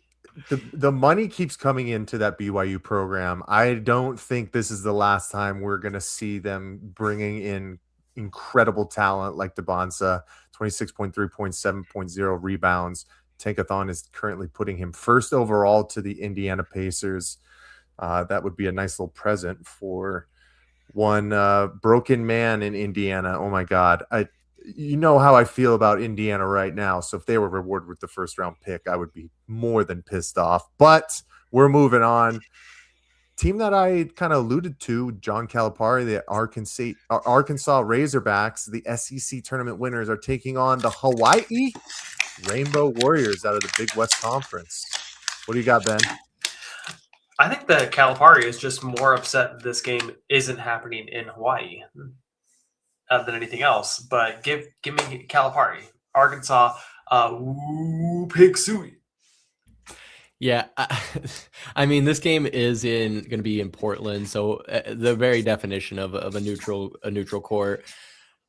the money keeps coming into that BYU program. I don't think this is the last time we're going to see them bringing in incredible talent like DeBonza. 26.3 points, 7.0 rebounds. Tankathon is currently putting him first overall to the Indiana Pacers. That would be a nice little present for one broken man in Indiana. Oh my God. You know how I feel about Indiana right now. So if they were rewarded with the first round pick, I would be more than pissed off. But we're moving on. Team that I kind of alluded to, John Calipari, the Arkansas Razorbacks, the SEC tournament winners, are taking on the Hawaii Rainbow Warriors out of the Big West Conference. What do you got, Ben? I think that Calipari is just more upset that this game isn't happening in Hawaii than anything else. But give me Calipari, Arkansas, Pig Suey. Yeah, I mean, this game is going to be in Portland, so the very definition of a neutral court.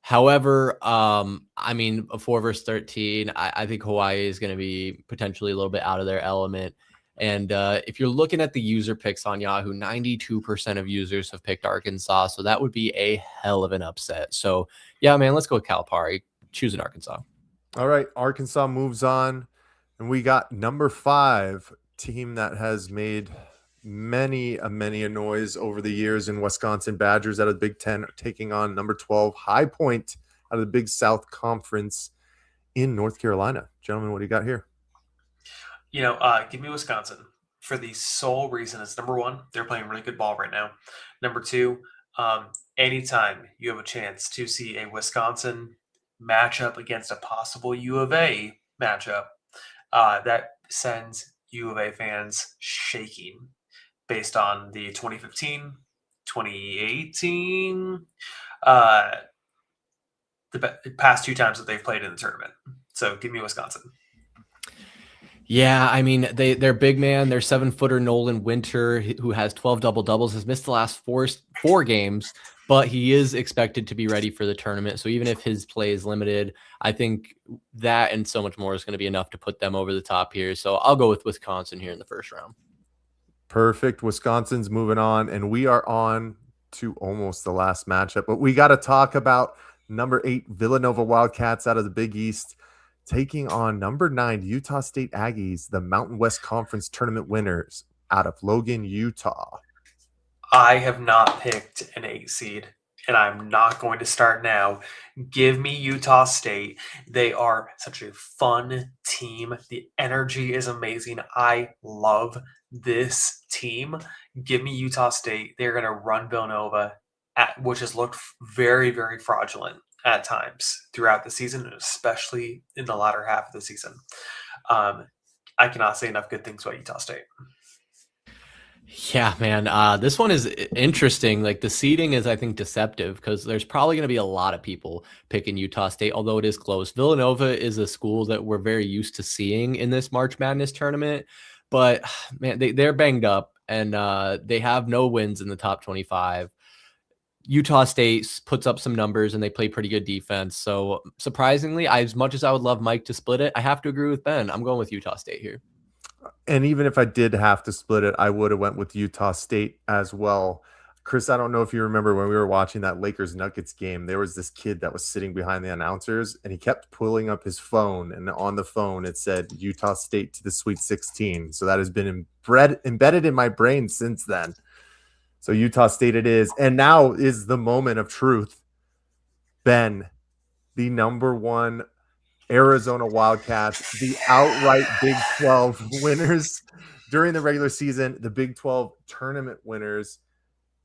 However, I mean, a 4 versus 13, I think Hawaii is going to be potentially a little bit out of their element. And if you're looking at the user picks on Yahoo, 92% of users have picked Arkansas, so that would be a hell of an upset. So yeah, man, let's go with Calipari. Choosing Arkansas. All right, Arkansas moves on, and we got number 5, team that has made many a noise over the years in Wisconsin Badgers out of the Big Ten, taking on number 12 High Point out of the Big South Conference in North Carolina. Gentlemen, what do you got here? Give me Wisconsin for the sole reason is number 1, they're playing really good ball right now. Number 2, anytime you have a chance to see a Wisconsin matchup against a possible U of A matchup, that sends U of A fans shaking based on the 2015, 2018, the past 2 times that they've played in the tournament. So give me Wisconsin. Yeah, I mean, their big man, their 7-footer Nolan Winter, who has 12 double-doubles, has missed the last four games, but he is expected to be ready for the tournament. So even if his play is limited, I think that and so much more is going to be enough to put them over the top here. So I'll go with Wisconsin here in the first round. Perfect. Wisconsin's moving on, and we are on to almost the last matchup. But we got to talk about number 8 Villanova Wildcats out of the Big East, taking on number 9 Utah State Aggies, the Mountain West Conference tournament winners out of Logan, Utah. I have not picked an 8 seed, and I'm not going to start now. Give me Utah State. They are such a fun team. The energy is amazing. I love this team. Give me Utah State. They're going to run Villanova, which has looked very, very fraudulent at times throughout the season, and especially in the latter half of the season. I cannot say enough good things about Utah State. Yeah, man. This one is interesting. Like the seeding is, I think, deceptive because there's probably going to be a lot of people picking Utah State, although it is close. Villanova is a school that we're very used to seeing in this March Madness tournament, but man, they're banged up and they have no wins in the top 25. Utah State puts up some numbers and they play pretty good defense. So surprisingly, as much as I would love Mike to split it, I have to agree with Ben. I'm going with Utah State here. And even if I did have to split it, I would have went with Utah State as well. Chris, I don't know if you remember when we were watching that Lakers Nuggets game, there was this kid that was sitting behind the announcers and he kept pulling up his phone, and on the phone it said Utah State to the Sweet 16. So that has been embedded in my brain since then. So Utah State it is. And now is the moment of truth. Ben, the number 1 Arizona Wildcats, the outright Big 12 winners during the regular season, the Big 12 tournament winners.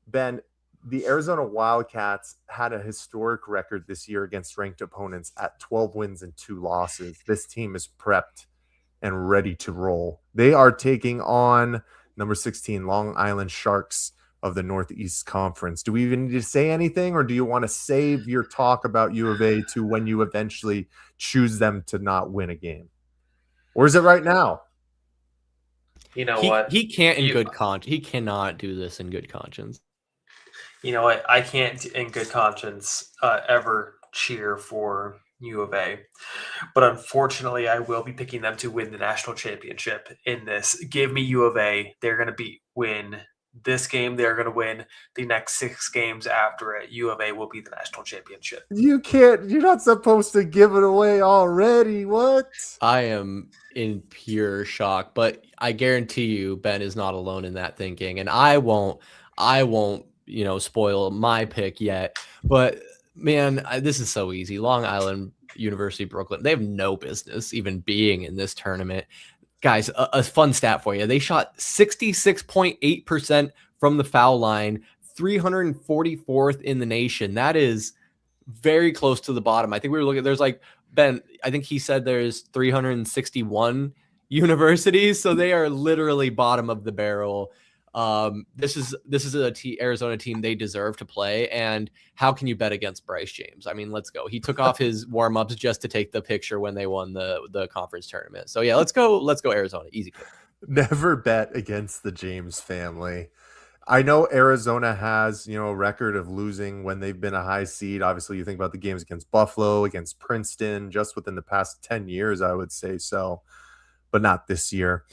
Ben, the Arizona Wildcats had a historic record this year against ranked opponents at 12 wins and 2 losses. This team is prepped and ready to roll. They are taking on number 16 Long Island Sharks of the Northeast Conference. Do we even need to say anything, or do you want to save your talk about U of A to when you eventually choose them to not win a game? Or is it right now? You know what? He can't in good conscience. He cannot do this in good conscience. You know what? I can't in good conscience ever cheer for U of A. But unfortunately, I will be picking them to win the national championship in this. Give me U of A. They're going to win this game. They're going to win the next 6 games after it. U of A will be the national championship. You can't. You're not supposed to give it away already. What? I am in pure shock, but I guarantee you Ben is not alone in that thinking, and I won't spoil my pick yet. But man, this is so easy. Long Island University, Brooklyn. They have no business even being in this tournament. Guys, a fun stat for you. They shot 66.8% from the foul line, 344th in the nation. That is very close to the bottom. I think we were looking, there's like, Ben, I think he said there's 361 universities. So they are literally bottom of the barrel. This is a Arizona team they deserve to play. And how can you bet against Bryce James? I mean, let's go. He took off his warm-ups just to take the picture when they won the conference tournament. So yeah, let's go Arizona. Easy pick. Never bet against the James family. I know Arizona has, a record of losing when they've been a high seed. Obviously, you think about the games against Buffalo, against Princeton, just within the past 10 years, I would say so, but not this year.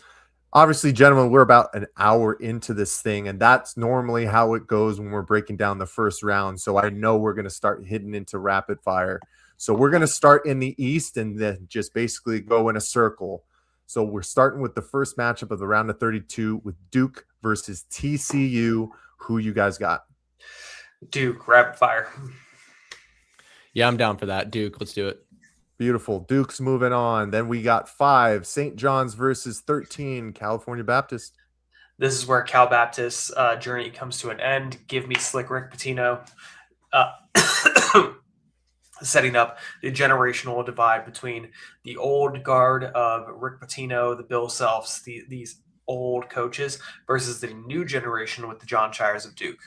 Obviously, gentlemen, we're about an hour into this thing, and that's normally how it goes when we're breaking down the first round. So I know we're going to start hitting into rapid fire. So we're going to start in the East and then just basically go in a circle. So we're starting with the first matchup of the round of 32 with Duke versus TCU. Who you guys got? Duke, rapid fire. Yeah, I'm down for that. Duke, let's do it. Beautiful. Duke's moving on. Then we got 5, St. John's versus 13, California Baptist. This is where Cal Baptist's journey comes to an end. Give me Slick Rick Pitino. Setting up the generational divide between the old guard of Rick Pitino, the Bill Selfs, these old coaches, versus the new generation with the John Shires of Duke.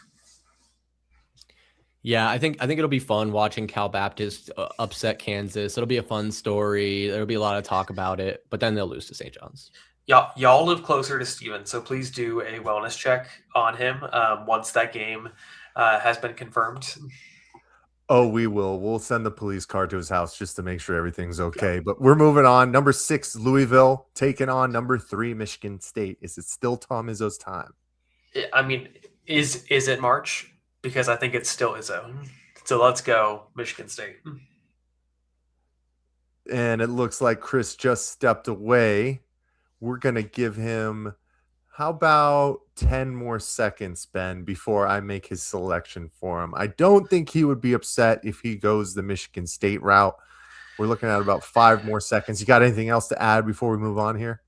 Yeah, I think it'll be fun watching Cal Baptist upset Kansas. It'll be a fun story. There'll be a lot of talk about it, but then they'll lose to St. John's. Y'all live closer to Steven, so please do a wellness check on him once that game has been confirmed. Oh, we will. We'll send the police car to his house just to make sure everything's okay. Yeah. But we're moving on. Number 6, Louisville, taking on number 3, Michigan State. Is it still Tom Izzo's time? I mean, is it March? Because I think it's still Izzo. So let's go, Michigan State. And it looks like Chris just stepped away. We're going to give him, how about 10 more seconds, Ben, before I make his selection for him. I don't think he would be upset if he goes the Michigan State route. We're looking at about 5 more seconds. You got anything else to add before we move on here?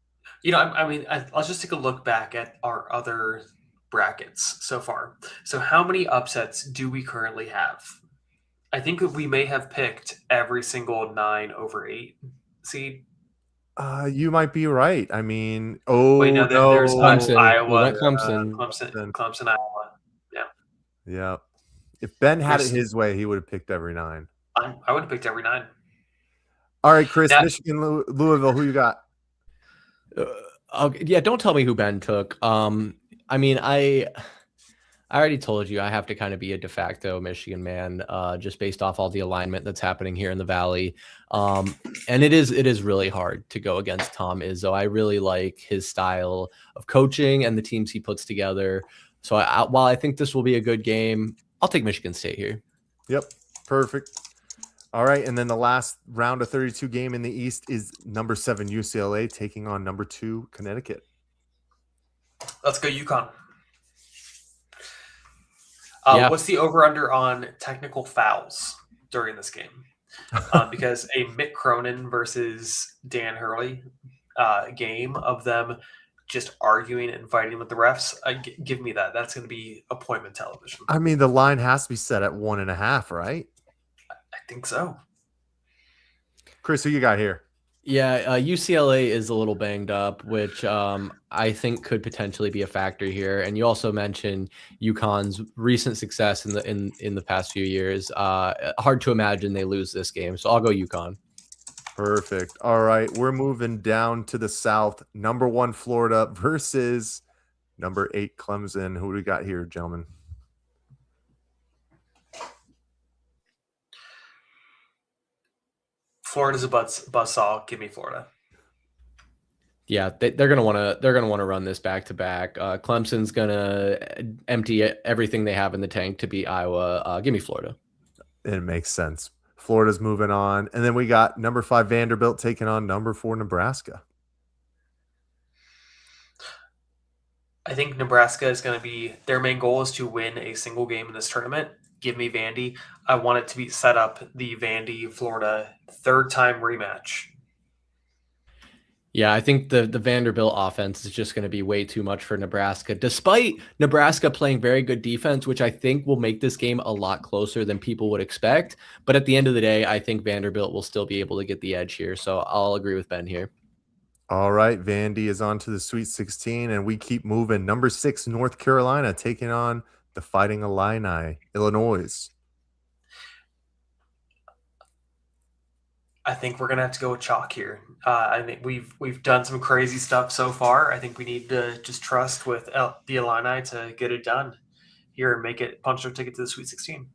I'll just take a look back at our other brackets so far. So how many upsets do we currently have? I think that we may have picked every single 9 over 8 seed. You might be right. I mean, there's Clemson. Iowa, Clemson, Iowa. Yeah. If Ben had it his way, he would have picked every 9. I would have picked every 9. All right, Chris, Michigan, Louisville, who you got? Yeah, don't tell me who Ben took. I mean, I already told you I have to kind of be a de facto Michigan man, just based off all the alignment that's happening here in the Valley. And it is really hard to go against Tom Izzo. I really like his style of coaching and the teams he puts together. So while I think this will be a good game, I'll take Michigan State here. Yep, perfect. All right, and then the last round of 32 game in the East is number 7 UCLA taking on number 2 Connecticut. Let's go UConn. Yeah. What's the over-under on technical fouls during this game? Because a Mick Cronin versus Dan Hurley game of them just arguing and fighting with the refs, give me that. That's going to be appointment television. I mean, the line has to be set at 1.5, right? I think so. Chris, who you got here? Yeah, UCLA is a little banged up, which I think could potentially be a factor here. And you also mentioned UConn's recent success in the past few years. Hard to imagine they lose this game, so I'll go UConn. Perfect. All right, we're moving down to the South. Number 1 Florida versus number 8 Clemson. Who do we got here, gentlemen? Florida's a buzzsaw. Give me Florida. Yeah, they're gonna want to run this back to back. Clemson's gonna empty everything they have in the tank to beat Iowa. Give me Florida. It makes sense. Florida's moving on, and then we got number 5 Vanderbilt taking on number 4 Nebraska. I think Nebraska is going to be their main goal is to win a single game in this tournament. Give me Vandy. I want it to be set up the Vandy Florida third time rematch. Yeah, I think the Vanderbilt offense is just going to be way too much for Nebraska, despite Nebraska playing very good defense, which I think will make this game a lot closer than people would expect. But at the end of the day, I think Vanderbilt will still be able to get the edge here. So I'll agree with Ben here. All right, Vandy is on to the Sweet 16, and we keep moving. Number 6, North Carolina, taking on the Fighting Illini, Illinois. I think we're gonna have to go with chalk here. I think we've done some crazy stuff so far. I think we need to just trust with the Illini to get it done here and make it punch their ticket to the Sweet 16.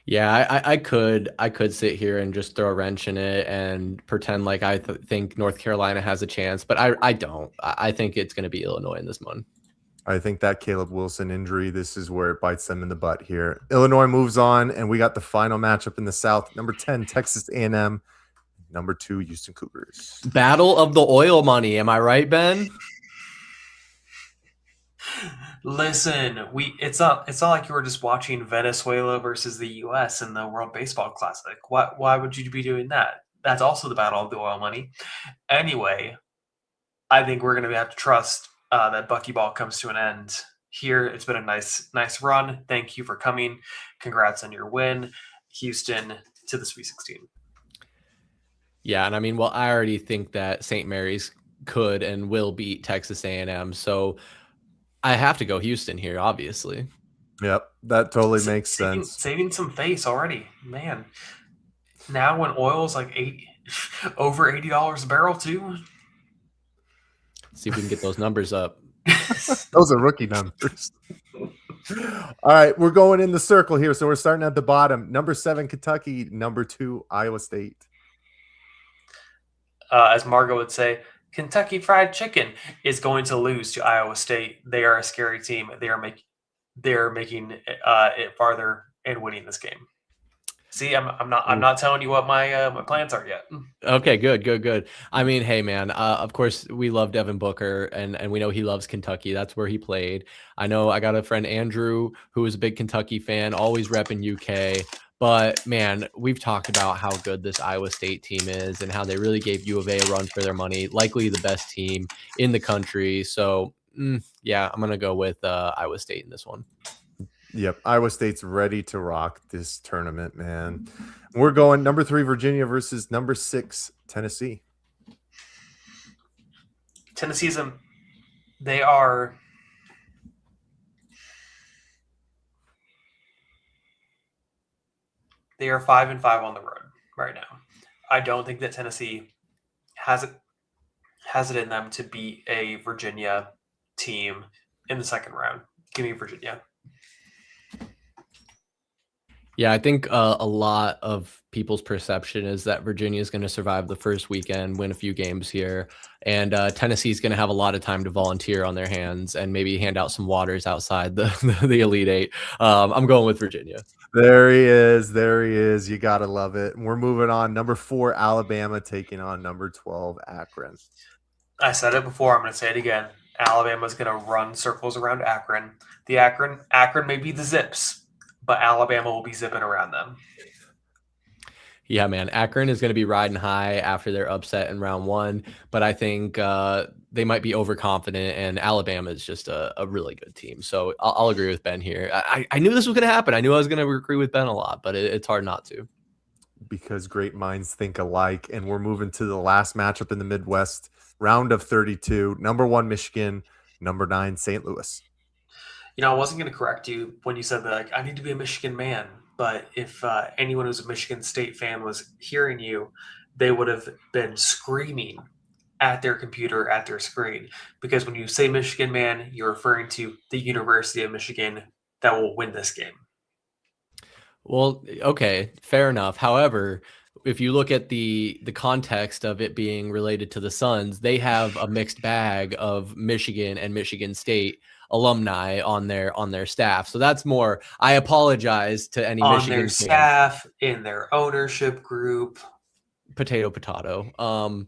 Yeah, I could sit here and just throw a wrench in it and pretend like I think North Carolina has a chance, but I don't. I think it's going to be Illinois in this one. I think that Caleb Wilson injury, this is where it bites them in the butt here. Illinois moves on, and we got the final matchup in the South. Number 10, Texas A&M. Number 2, Houston Cougars. Battle of the oil money. Am I right, Ben? Listen, it's not like you were just watching Venezuela versus the U.S. in the World Baseball Classic. Why would you be doing that? That's also the battle of the oil money. Anyway, I think we're going to have to trust that Buckyball comes to an end here. It's been a nice run. Thank you for coming. Congrats on your win, Houston, to the Sweet 16. Yeah, and I mean, well, I already think that St. Mary's could and will beat Texas A&M, so I have to go Houston here, obviously. Yep, that totally makes sense. Saving some face already, man. Now when oil's like over $80 a barrel too. See if we can get those numbers up. Those are rookie numbers. All right, we're going in the circle here, so we're starting at the bottom. Number 7, Kentucky. Number 2, Iowa State. As Margo would say, Kentucky Fried Chicken is going to lose to Iowa State. They are a scary team. They are making it farther and winning this game. See, I'm not telling you what my plans are yet. Okay, good. I mean, hey man, of course we love Devin Booker and we know he loves Kentucky. That's where he played. I know I got a friend Andrew who is a big Kentucky fan, always repping UK. But man, we've talked about how good this Iowa State team is and how they really gave U of A a run for their money, likely the best team in the country. So yeah, I'm gonna go with Iowa State in this one. Yep, Iowa State's ready to rock this tournament, man. We're going number 3, Virginia versus number 6, Tennessee. Tennessee's they are 5-5 on the road right now. I don't think that Tennessee has it in them to beat a Virginia team in the second round. Give me Virginia. Yeah, I think a lot of people's perception is that Virginia is going to survive the first weekend, win a few games here, and Tennessee is going to have a lot of time to volunteer on their hands and maybe hand out some waters outside the Elite Eight. I'm going with Virginia. There he is. You got to love it. And we're moving on. Number 4, Alabama taking on number 12, Akron. I said it before. I'm going to say it again. Alabama's going to run circles around Akron. Akron may be the Zips, but Alabama will be zipping around them. Yeah, man. Akron is going to be riding high after their upset in round 1, but I think they might be overconfident, and Alabama is just a really good team. So I'll agree with Ben here. I knew this was going to happen. I knew I was going to agree with Ben a lot, but it's hard not to. Because great minds think alike, and we're moving to the last matchup in the Midwest, round of 32. Number 1, Michigan. Number 9, St. Louis. I wasn't going to correct you when you said that, like, I need to be a Michigan man. But if anyone who's a Michigan State fan was hearing you, they would have been screaming at their computer, at their screen. Because when you say Michigan man, you're referring to the University of Michigan that will win this game. Well, okay, fair enough. However, if you look at the context of it being related to the Suns, they have a mixed bag of Michigan and Michigan State alumni on their staff. So that's more. I apologize to any on Michigan their fans. Staff, in their ownership group. Potato. I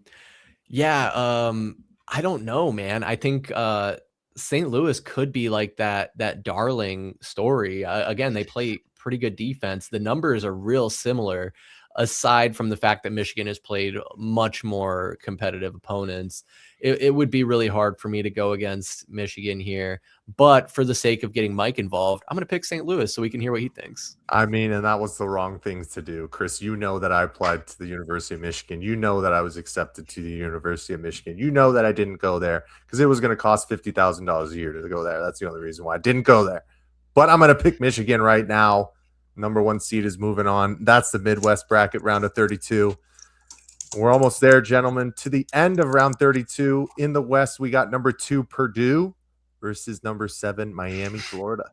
don't know, man. I think St. Louis could be like that darling story. Again, they play pretty good defense. The numbers are real similar, aside from the fact that Michigan has played much more competitive opponents. It would be really hard for me to go against Michigan here. But for the sake of getting Mike involved, I'm going to pick St. Louis so we can hear what he thinks. I mean, and that was the wrong thing to do. Chris, you know that I applied to the University of Michigan. You know that I was accepted to the University of Michigan. You know that I didn't go there because it was going to cost $50,000 a year to go there. That's the only reason why I didn't go there. But I'm going to pick Michigan right now. Number 1 seed is moving on. That's the Midwest bracket round of 32. We're almost there, gentlemen, to the end of round 32. In the West, we got number 2 Purdue versus number 7 Miami, Florida.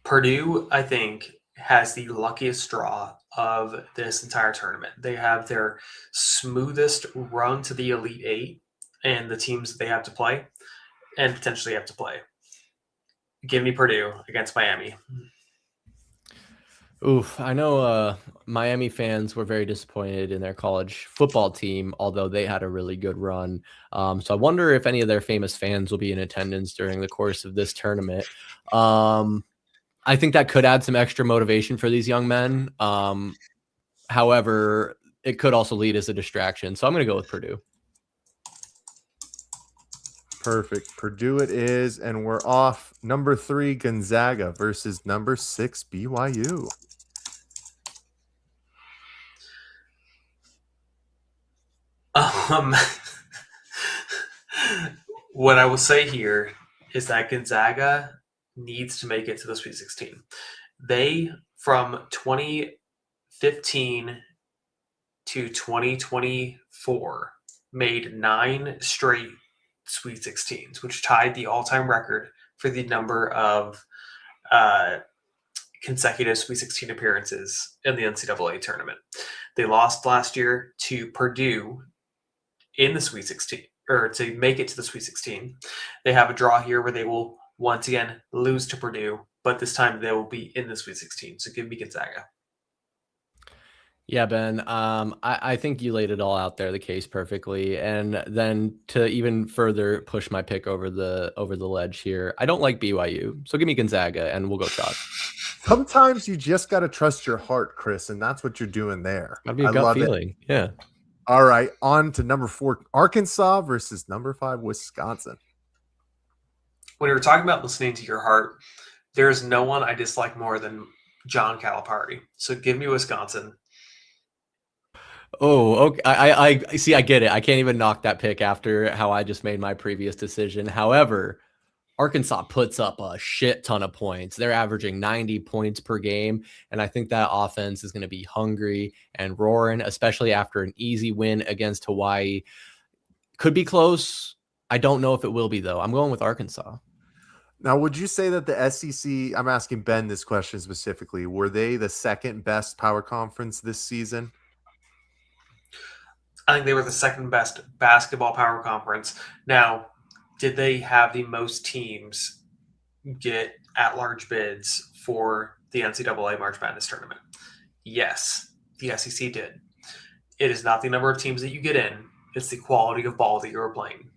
Purdue, I think, has the luckiest draw of this entire tournament. They have their smoothest run to the Elite Eight and the teams that they have to play and potentially have to play. Give me Purdue against Miami. Oof, I know Miami fans were very disappointed in their college football team, although they had a really good run. So I wonder if any of their famous fans will be in attendance during the course of this tournament. I think that could add some extra motivation for these young men. However, it could also lead as a distraction. So I'm going to go with Purdue. Perfect. Purdue it is, and we're off. Number 3 Gonzaga versus number 6 BYU. What I will say here is that Gonzaga needs to make it to the Sweet 16. They, from 2015 to 2024, made 9 straight Sweet 16s, which tied the all-time record for the number of consecutive Sweet 16 appearances in the NCAA tournament. They lost last year to Purdue in the Sweet 16, or to make it to the Sweet 16. They have a draw here where they will once again lose to Purdue, but this time they will be in the Sweet 16. So give me Gonzaga. Yeah, Ben, I think you laid it all out there, the case perfectly. And then to even further push my pick over the ledge here, I don't like BYU. So give me Gonzaga and we'll go chalk. Sometimes you just got to trust your heart, Chris, and that's what you're doing there. That'd be a gut feeling. Yeah. All right, on to number 4 Arkansas versus number 5 Wisconsin. When you were talking about listening to your heart, there's no one I dislike more than John Calipari. So give me Wisconsin. Oh, okay. I see. I get it. I can't even knock that pick after how I just made my previous decision. However, Arkansas puts up a shit ton of points. They're averaging 90 points per game. And I think that offense is going to be hungry and roaring, especially after an easy win against Hawaii. Could be close. I don't know if it will be, though. I'm going with Arkansas. Now, would you say that the SEC, I'm asking Ben this question specifically, were they the second best power conference this season? I think they were the second best basketball power conference. Now, did they have the most teams get at-large bids for the NCAA March Madness tournament? Yes, the SEC did. It is not the number of teams that you get in. It's the quality of ball that you're playing.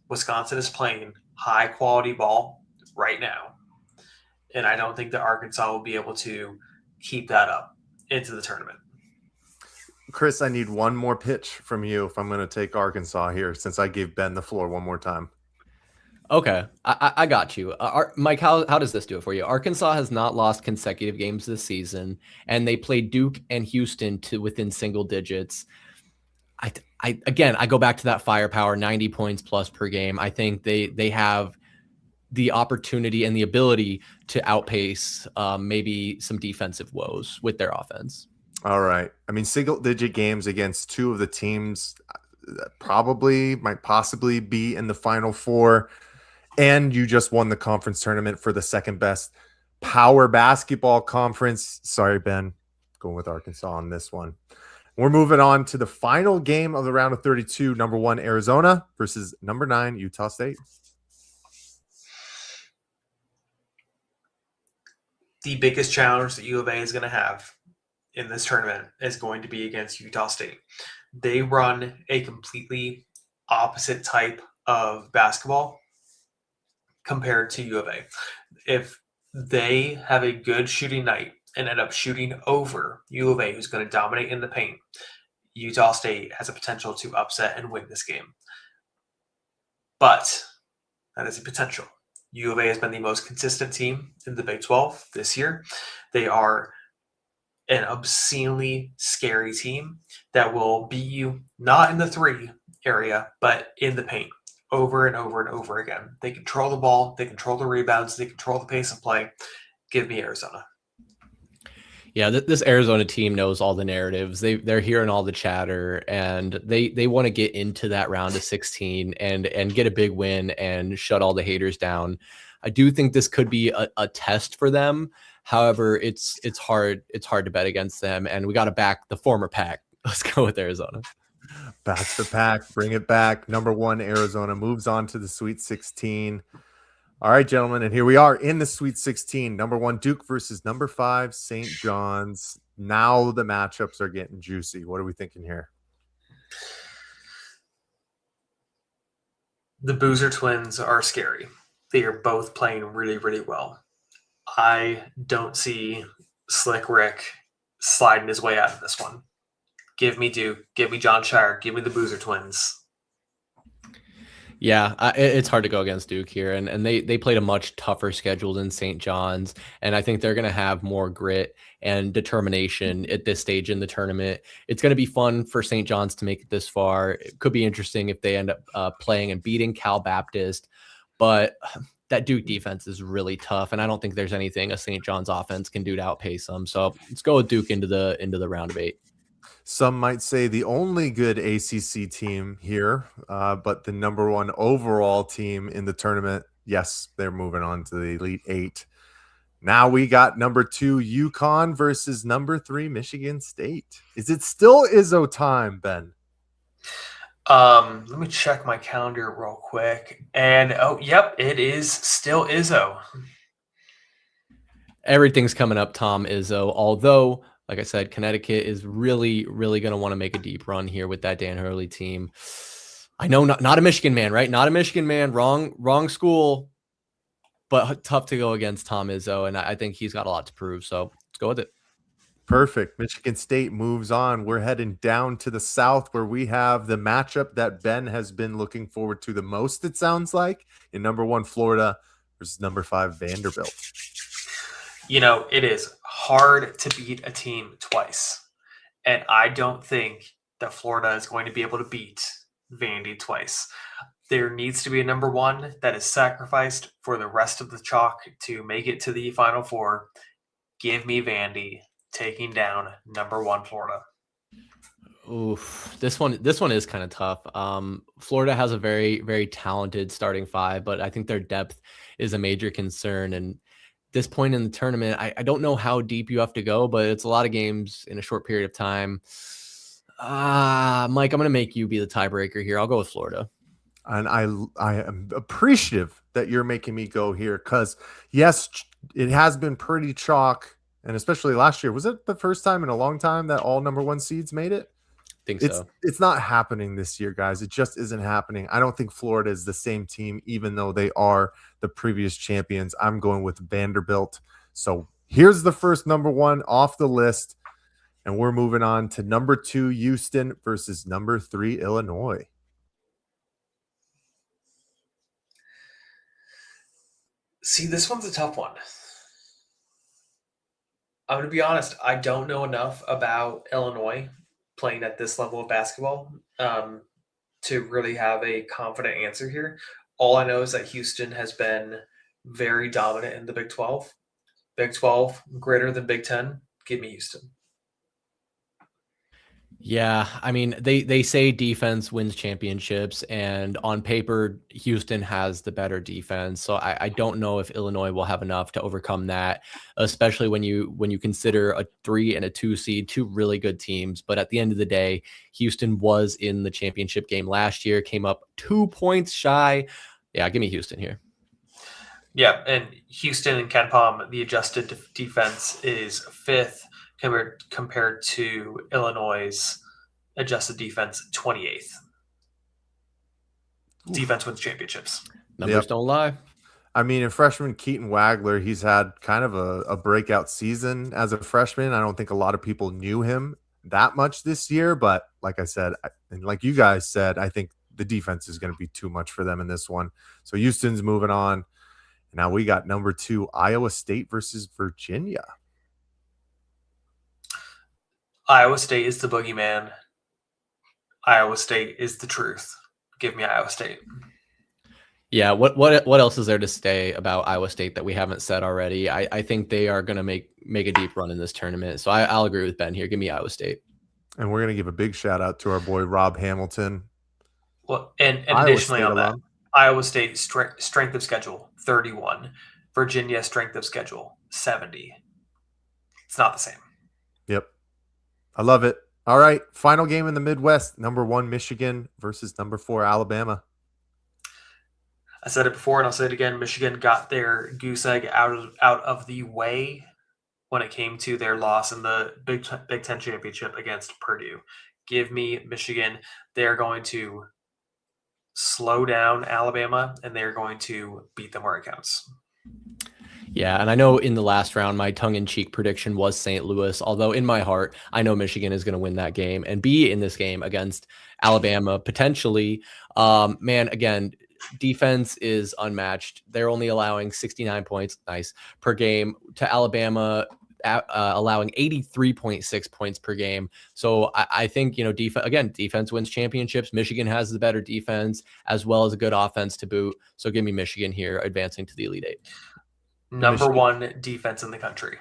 Wisconsin is playing high-quality ball right now. And I don't think that Arkansas will be able to keep that up into the tournament. Chris, I need one more pitch from you if I'm going to take Arkansas here, since I gave Ben the floor one more time. Okay, I got you. Mike, how does this do it for you? Arkansas has not lost consecutive games this season, and they played Duke and Houston to within single digits. I go back to that firepower, 90 points plus per game. I think they have the opportunity and the ability to outpace maybe some defensive woes with their offense. All right. I mean, single-digit games against 2 of the teams that might possibly be in the Final Four. And you just won the conference tournament for the second best power basketball conference. Sorry, Ben. Going with Arkansas on this one. We're moving on to the final game of the round of 32. Number 1, Arizona versus number 9, Utah State. The biggest challenge that U of A is going to have in this tournament is going to be against Utah State. They run a completely opposite type of basketball compared to U of A. If they have a good shooting night and end up shooting over U of A, who's going to dominate in the paint, Utah State has a potential to upset and win this game. But that is a potential. U of A has been the most consistent team in the Big 12 this year. They are an obscenely scary team that will beat you not in the 3 area, but in the paint over and over and over again. They control the ball, they control the rebounds, they control the pace of play. Give me Arizona. Yeah, this Arizona team knows all the narratives. They're hearing all the chatter, and they want to get into that round of 16 and get a big win and shut all the haters down. I do think this could be a test for them. However, it's hard to bet against them, and we got to back the former pack. Let's go with Arizona. Back the pack, bring it back. Number 1 Arizona moves on to the Sweet 16. All right, gentlemen, and here we are in the Sweet 16. Number 1 Duke versus number 5 St. John's. Now the matchups are getting juicy. What are we thinking here? The Boozer twins are scary. They are both playing really, really well. I don't see Slick Rick sliding his way out of this one. Give me Duke. Give me John Shire. Give me the Boozer twins. Yeah, it's hard to go against Duke here, and they played a much tougher schedule than St. John's, and I think they're going to have more grit and determination at this stage in the tournament. It's going to be fun for St. John's to make it this far. It could be interesting if they end up playing and beating Cal Baptist, but that Duke defense is really tough, and I don't think there's anything a St. John's offense can do to outpace them. So let's go with Duke into the round of 8. Some might say the only good ACC team here, but the number 1 overall team in the tournament. Yes, they're moving on to the Elite 8. Now we got number 2 UConn versus number 3 Michigan State. Is it still Izzo time, Ben? Let me check my calendar real quick. And yep, it is still Izzo. Everything's coming up Tom Izzo, although like I said, Connecticut is really, really going to want to make a deep run here with that Dan Hurley team. I know not a Michigan man, right? Not a Michigan man. Wrong school, but tough to go against Tom Izzo, and I think he's got a lot to prove. So let's go with it. Perfect. Michigan State moves on. We're heading down to the south where we have the matchup that Ben has been looking forward to the most, it sounds like, in number 1 Florida versus number 5 Vanderbilt. You know, it is hard to beat a team twice. And I don't think that Florida is going to be able to beat Vandy twice. There needs to be a number 1 that is sacrificed for the rest of the chalk to make it to the Final Four. Give me Vandy taking down number 1 Florida. Oof, this one is kind of tough. Florida has a very, very talented starting 5, but I think their depth is a major concern. And this point in the tournament, I don't know how deep you have to go, but it's a lot of games in a short period of time. Mike, I'm going to make you be the tiebreaker here. I'll go with Florida. And I am appreciative that you're making me go here because, yes, it has been pretty chalk. And especially last year, was it the first time in a long time that all number 1 seeds made it? So. It's not happening this year, guys. It just isn't happening. I don't think Florida is the same team, even though they are the previous champions. I'm going with Vanderbilt. So here's the first number 1 off the list. And we're moving on to number 2, Houston versus number 3, Illinois. See, this one's a tough one. I'm going to be honest. I don't know enough about Illinois playing at this level of basketball to really have a confident answer here. All I know is that Houston has been very dominant in the Big 12. Big 12 greater than Big 10. Give me Houston. Yeah, I mean, they say defense wins championships, and on paper, Houston has the better defense. So I don't know if Illinois will have enough to overcome that, especially when you consider a 3 and a 2 seed, 2 really good teams. But at the end of the day, Houston was in the championship game last year, came up 2 points shy. Yeah, give me Houston here. Yeah, and Houston and KenPom, the adjusted defense is 5th. Compared to Illinois' adjusted defense, 28th. Defense wins championships. Numbers don't lie. I mean, in freshman Keaton Wagler, he's had kind of a breakout season as a freshman. I don't think a lot of people knew him that much this year, but like I said, and like you guys said, I think the defense is going to be too much for them in this one. So Houston's moving on. Now we got number 2, Iowa State versus Virginia. Iowa State is the boogeyman. Iowa State is the truth. Give me Iowa State. Yeah, what else is there to say about Iowa State that we haven't said already? I think they are going to make a deep run in this tournament. So I'll agree with Ben here. Give me Iowa State. And we're going to give a big shout out to our boy Rob Hamilton. Well, and Iowa additionally State on that, alum. Iowa State strength of schedule 31, Virginia strength of schedule 70. It's not the same. Yep. I love it. All right, final game in the Midwest, number 1 Michigan versus number 4 Alabama. I said it before and I'll say it again. Michigan got their goose egg out of the way when it came to their loss in the Big Ten championship against Purdue. Give me Michigan. They're going to slow down Alabama and they're going to beat them where it counts. Yeah, and I know in the last round, my tongue-in-cheek prediction was St. Louis, although in my heart, I know Michigan is going to win that game and be in this game against Alabama, potentially. Man, again, defense is unmatched. They're only allowing 69 points, per game to Alabama, allowing 83.6 points per game. So I think, defense wins championships. Michigan has the better defense as well as a good offense to boot. So give me Michigan here, advancing to the Elite Eight. Number 1 defense in the country.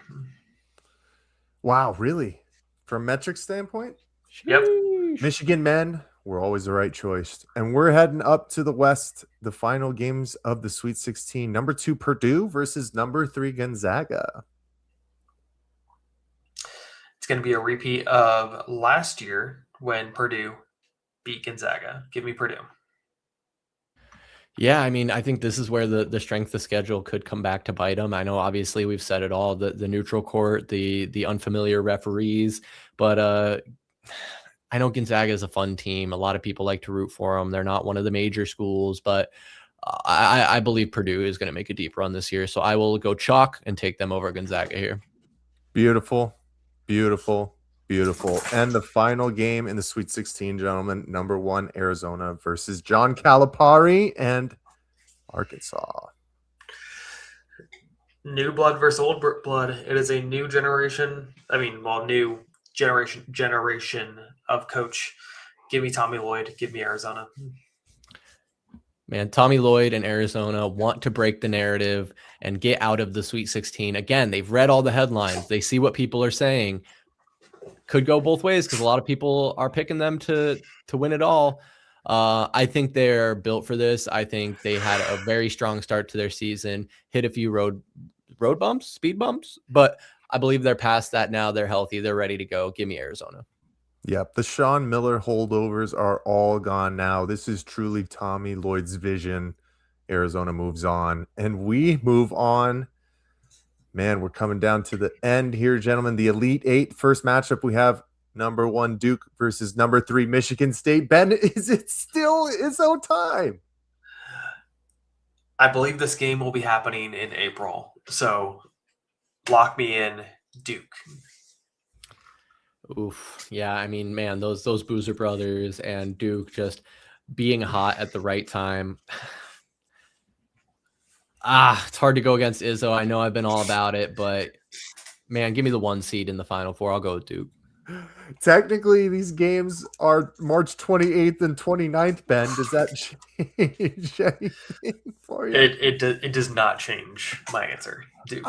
Wow, really? From metric standpoint? Yep. Michigan men, we're always the right choice. And we're heading up to the West, the final games of the Sweet 16. Number 2 Purdue versus number 3 Gonzaga. It's going to be a repeat of last year when Purdue beat Gonzaga. Give me Purdue. Yeah, I mean, I think this is where the strength of schedule could come back to bite them. I know, obviously, we've said it all: the neutral court, the unfamiliar referees, but I know Gonzaga is a fun team. A lot of people like to root for them. They're not one of the major schools, but I believe Purdue is going to make a deep run this year. So I will go chalk and take them over Gonzaga here. Beautiful, beautiful, beautiful. And the final game in the Sweet 16, gentlemen, number 1 Arizona versus John Calipari and Arkansas. New blood versus old blood. It is a new generation. New generation of coach. Give me Tommy Lloyd. Give me Arizona. Man, Tommy Lloyd and Arizona want to break the narrative and get out of the Sweet 16. Again, they've read all the headlines. They see what people are saying. Could go both ways because a lot of people are picking them to win it all. I think they're built for this. I think they had a very strong start to their season, hit a few road bumps, speed bumps, but I believe they're past that now. They're healthy. They're ready to go. Give me Arizona. Yep, the Sean Miller holdovers are all gone now. This is truly Tommy Lloyd's vision. Arizona moves on, and we move on. Man, we're coming down to the end here, gentlemen. The Elite Eight first matchup, we have number 1 Duke versus number 3 Michigan State. Ben, is it still Izzo time? I believe this game will be happening in April. So lock me in, Duke. Oof. Yeah, I mean, man, those Boozer brothers and Duke just being hot at the right time. It's hard to go against Izzo. I know I've been all about it, but man, give me the 1 seed in the Final Four. I'll go with Duke. Technically, these games are March 28th and 29th, Ben. Does that change anything for you? It does not change my answer, Duke.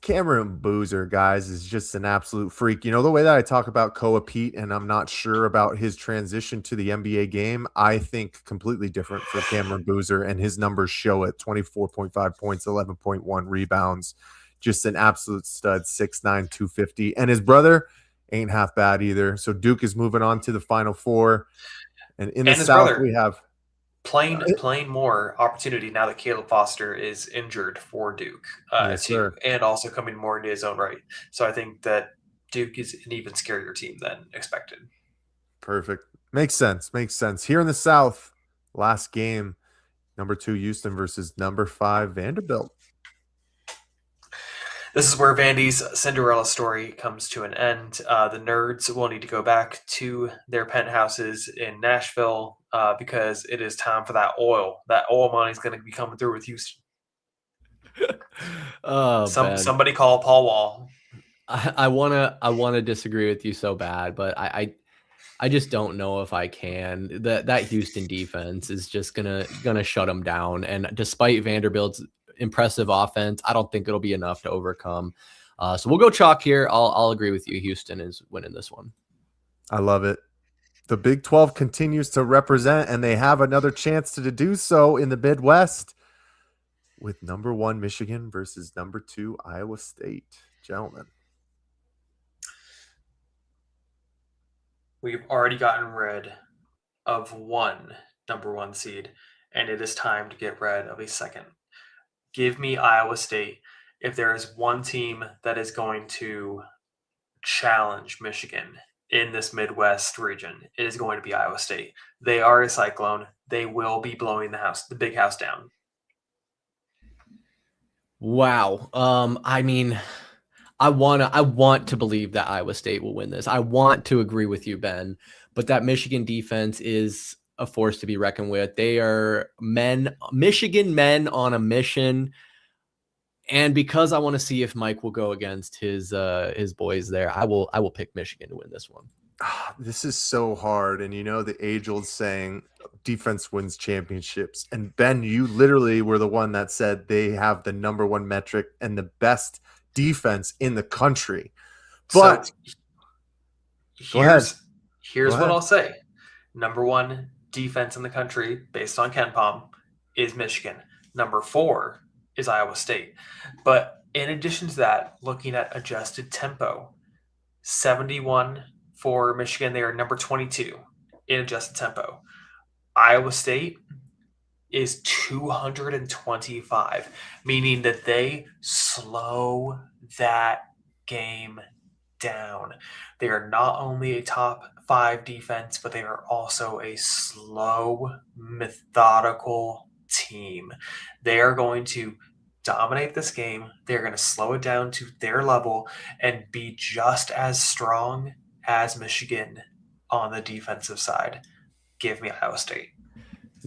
Cameron Boozer, guys, is just an absolute freak. You know, the way that I talk about Koa Pete, and I'm not sure about his transition to the NBA game, I think completely different for Cameron Boozer, and his numbers show it: 24.5 points, 11.1 rebounds, just an absolute stud, 6'9", 250. And his brother ain't half bad either. So Duke is moving on to the Final Four. And in the South, we have playing more opportunity now that Caleb Foster is injured for Duke, Yes, too, sir. and also coming more into his own right. So I think that Duke is an even scarier team than expected. Perfect. Makes sense. Makes sense. Here in the South, last game, Number 2 Houston versus number 5 Vanderbilt. This is where Vandy's Cinderella story comes to an end. The nerds will need to go back to their penthouses in Nashville because it is time for that oil. That oil money is going to be coming through with Houston. Oh, Ben. Somebody call Paul Wall. I wanna disagree with you so bad, but I just don't know if I can. That Houston defense is just gonna shut them down. And despite Vanderbilt's impressive offense, I don't think it'll be enough to overcome. So we'll go chalk here. I'll agree with you. Houston is winning this one. I love it. The Big 12 continues to represent, and they have another chance to do so in the Midwest with number 1 Michigan versus number 2 Iowa State. Gentlemen. We've already gotten rid of one number 1 seed, and it is time to get rid of a second. Give me Iowa State. If there is one team that is going to challenge Michigan in this Midwest region, it is going to be Iowa State. They are a cyclone. They will be blowing the big house down. Wow. I mean, I want to believe that Iowa State will win this. I want to agree with you, Ben, but that Michigan defense is a force to be reckoned with. They are Michigan men on a mission. And because I want to see if Mike will go against his boys there, I will pick Michigan to win this one. This is so hard. And the age-old saying, defense wins championships. And Ben, you literally were the one that said they have the number 1 metric and the best defense in the country. But here's what I'll say. Number 1 defense in the country, based on KenPom, is Michigan. Number 4 is Iowa State. But in addition to that, looking at adjusted tempo, 71 for Michigan. They are number 22 in adjusted tempo. Iowa State is 225, meaning that they slow that game down. They are not only a top 5 defense, but they are also a slow, methodical team. They are going to dominate this game. They're going to slow it down to their level and be just as strong as Michigan on the defensive side. Give me Iowa State.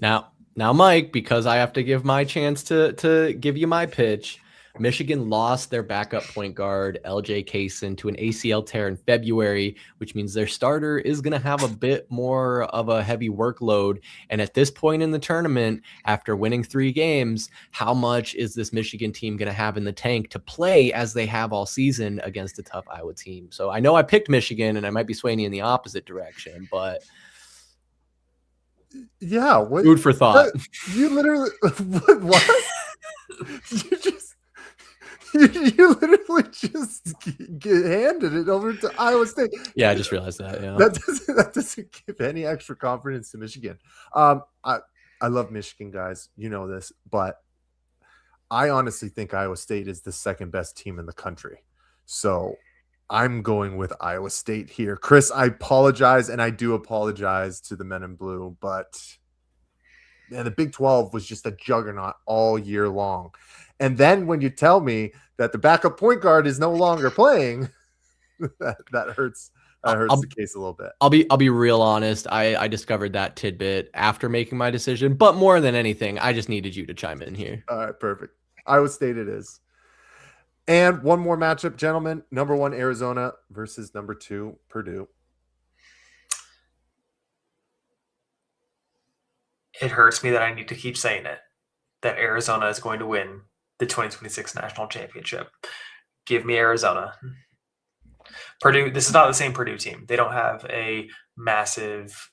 Now, Mike, because I have to give my chance to give you my pitch, Michigan lost their backup point guard, LJ Kaysen, to an ACL tear in February, which means their starter is going to have a bit more of a heavy workload. And at this point in the tournament, after winning 3 games, how much is this Michigan team going to have in the tank to play as they have all season against a tough Iowa team? So I know I picked Michigan, and I might be swaying you in the opposite direction, but yeah, food for thought. You literally what? You literally just get handed it over to Iowa State. Yeah, I just realized that. Yeah, that doesn't give any extra confidence to Michigan. I love Michigan, guys. You know this, but I honestly think Iowa State is the second best team in the country. So I'm going with Iowa State here. Chris, I apologize, and I do apologize to the men in blue, but man, the Big 12 was just a juggernaut all year long. And then when you tell me that the backup point guard is no longer playing, that hurts. That hurts the case a little bit. I'll be real honest. I discovered that tidbit after making my decision, but more than anything, I just needed you to chime in here. All right, perfect. Iowa State it is. And one more matchup, gentlemen. Number 1 Arizona versus number 2 Purdue. It hurts me that I need to keep saying it, that Arizona is going to win the 2026 national championship. Give me Arizona. Purdue, this is not the same Purdue team. They don't have a massive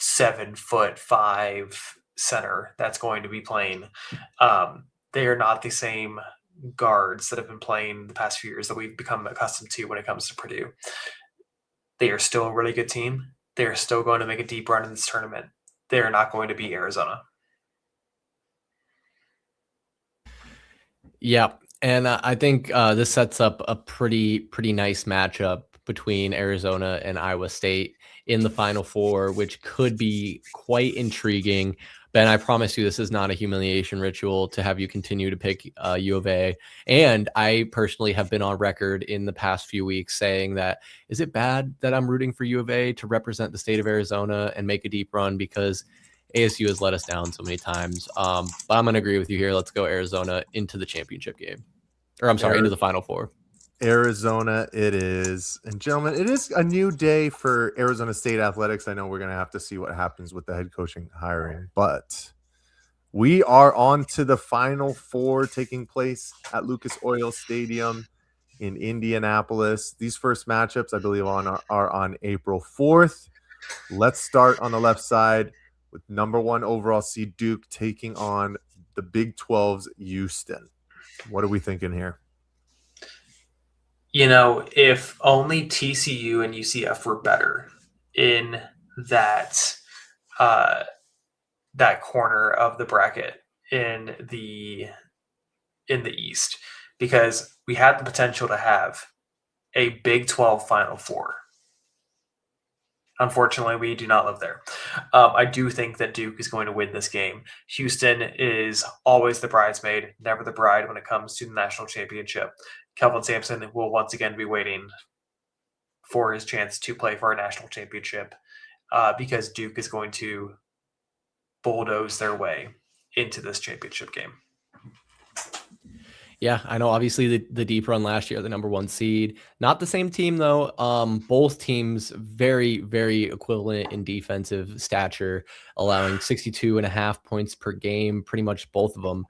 7'5" center that's going to be playing. They are not the same guards that have been playing the past few years that we've become accustomed to when it comes to Purdue. They are still a really good team. They are still going to make a deep run in this tournament. They are not going to beat Arizona. Yeah, and I think this sets up a pretty nice matchup between Arizona and Iowa State in the Final Four, which could be quite intriguing. Ben, I promise you this is not a humiliation ritual to have you continue to pick U of A. And I personally have been on record in the past few weeks saying that, is it bad that I'm rooting for U of A to represent the state of Arizona and make a deep run, because ASU has let us down so many times. But I'm going to agree with you here. Let's go Arizona into the championship game. Or I'm sorry, into the Final Four. Arizona it is. And gentlemen, it is a new day for Arizona State athletics. I know we're going to have to see what happens with the head coaching hiring, but we are on to the Final Four taking place at Lucas Oil Stadium in Indianapolis. These first matchups, I believe, are on April 4th. Let's start on the left side with number 1 overall seed Duke taking on the Big 12's Houston. What are we thinking here? You know, if only TCU and UCF were better in that that corner of the bracket in the East, because we had the potential to have a Big 12 Final Four. Unfortunately, we do not live there. I do think that Duke is going to win this game. Houston is always the bridesmaid, never the bride when it comes to the national championship. Kelvin Sampson will once again be waiting for his chance to play for our national championship because Duke is going to bulldoze their way into this championship game. Yeah, I know. Obviously, the deep run last year, the number 1 seed. Not the same team, though. Both teams very, very equivalent in defensive stature, allowing 62.5 points per game, pretty much both of them.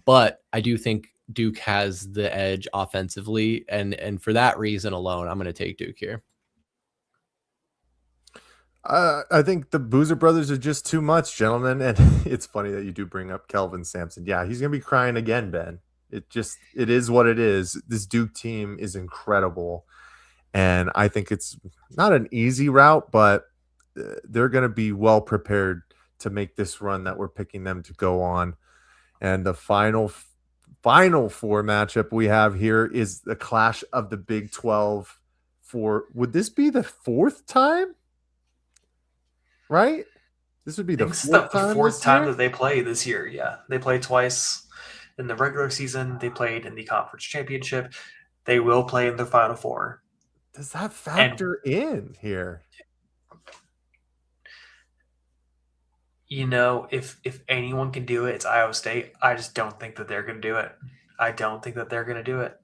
But I do think Duke has the edge offensively, and for that reason alone, I'm going to take Duke here. I think the Boozer brothers are just too much, gentlemen. And it's funny that you do bring up Kelvin Sampson. Yeah, he's going to be crying again, Ben. It is what it is. This Duke team is incredible. And I think it's not an easy route, but they're going to be well prepared to make this run that we're picking them to go on. And the final four matchup we have here is the clash of the Big 12 would this be the 4th time? Right? This would be the fourth time that they play this year. Yeah. They played twice in the regular season. They played in the conference championship. They will play in the Final Four. Does that factor in here? You know, if anyone can do it, it's Iowa State. I just don't think that they're going to do it. I don't think that they're going to do it.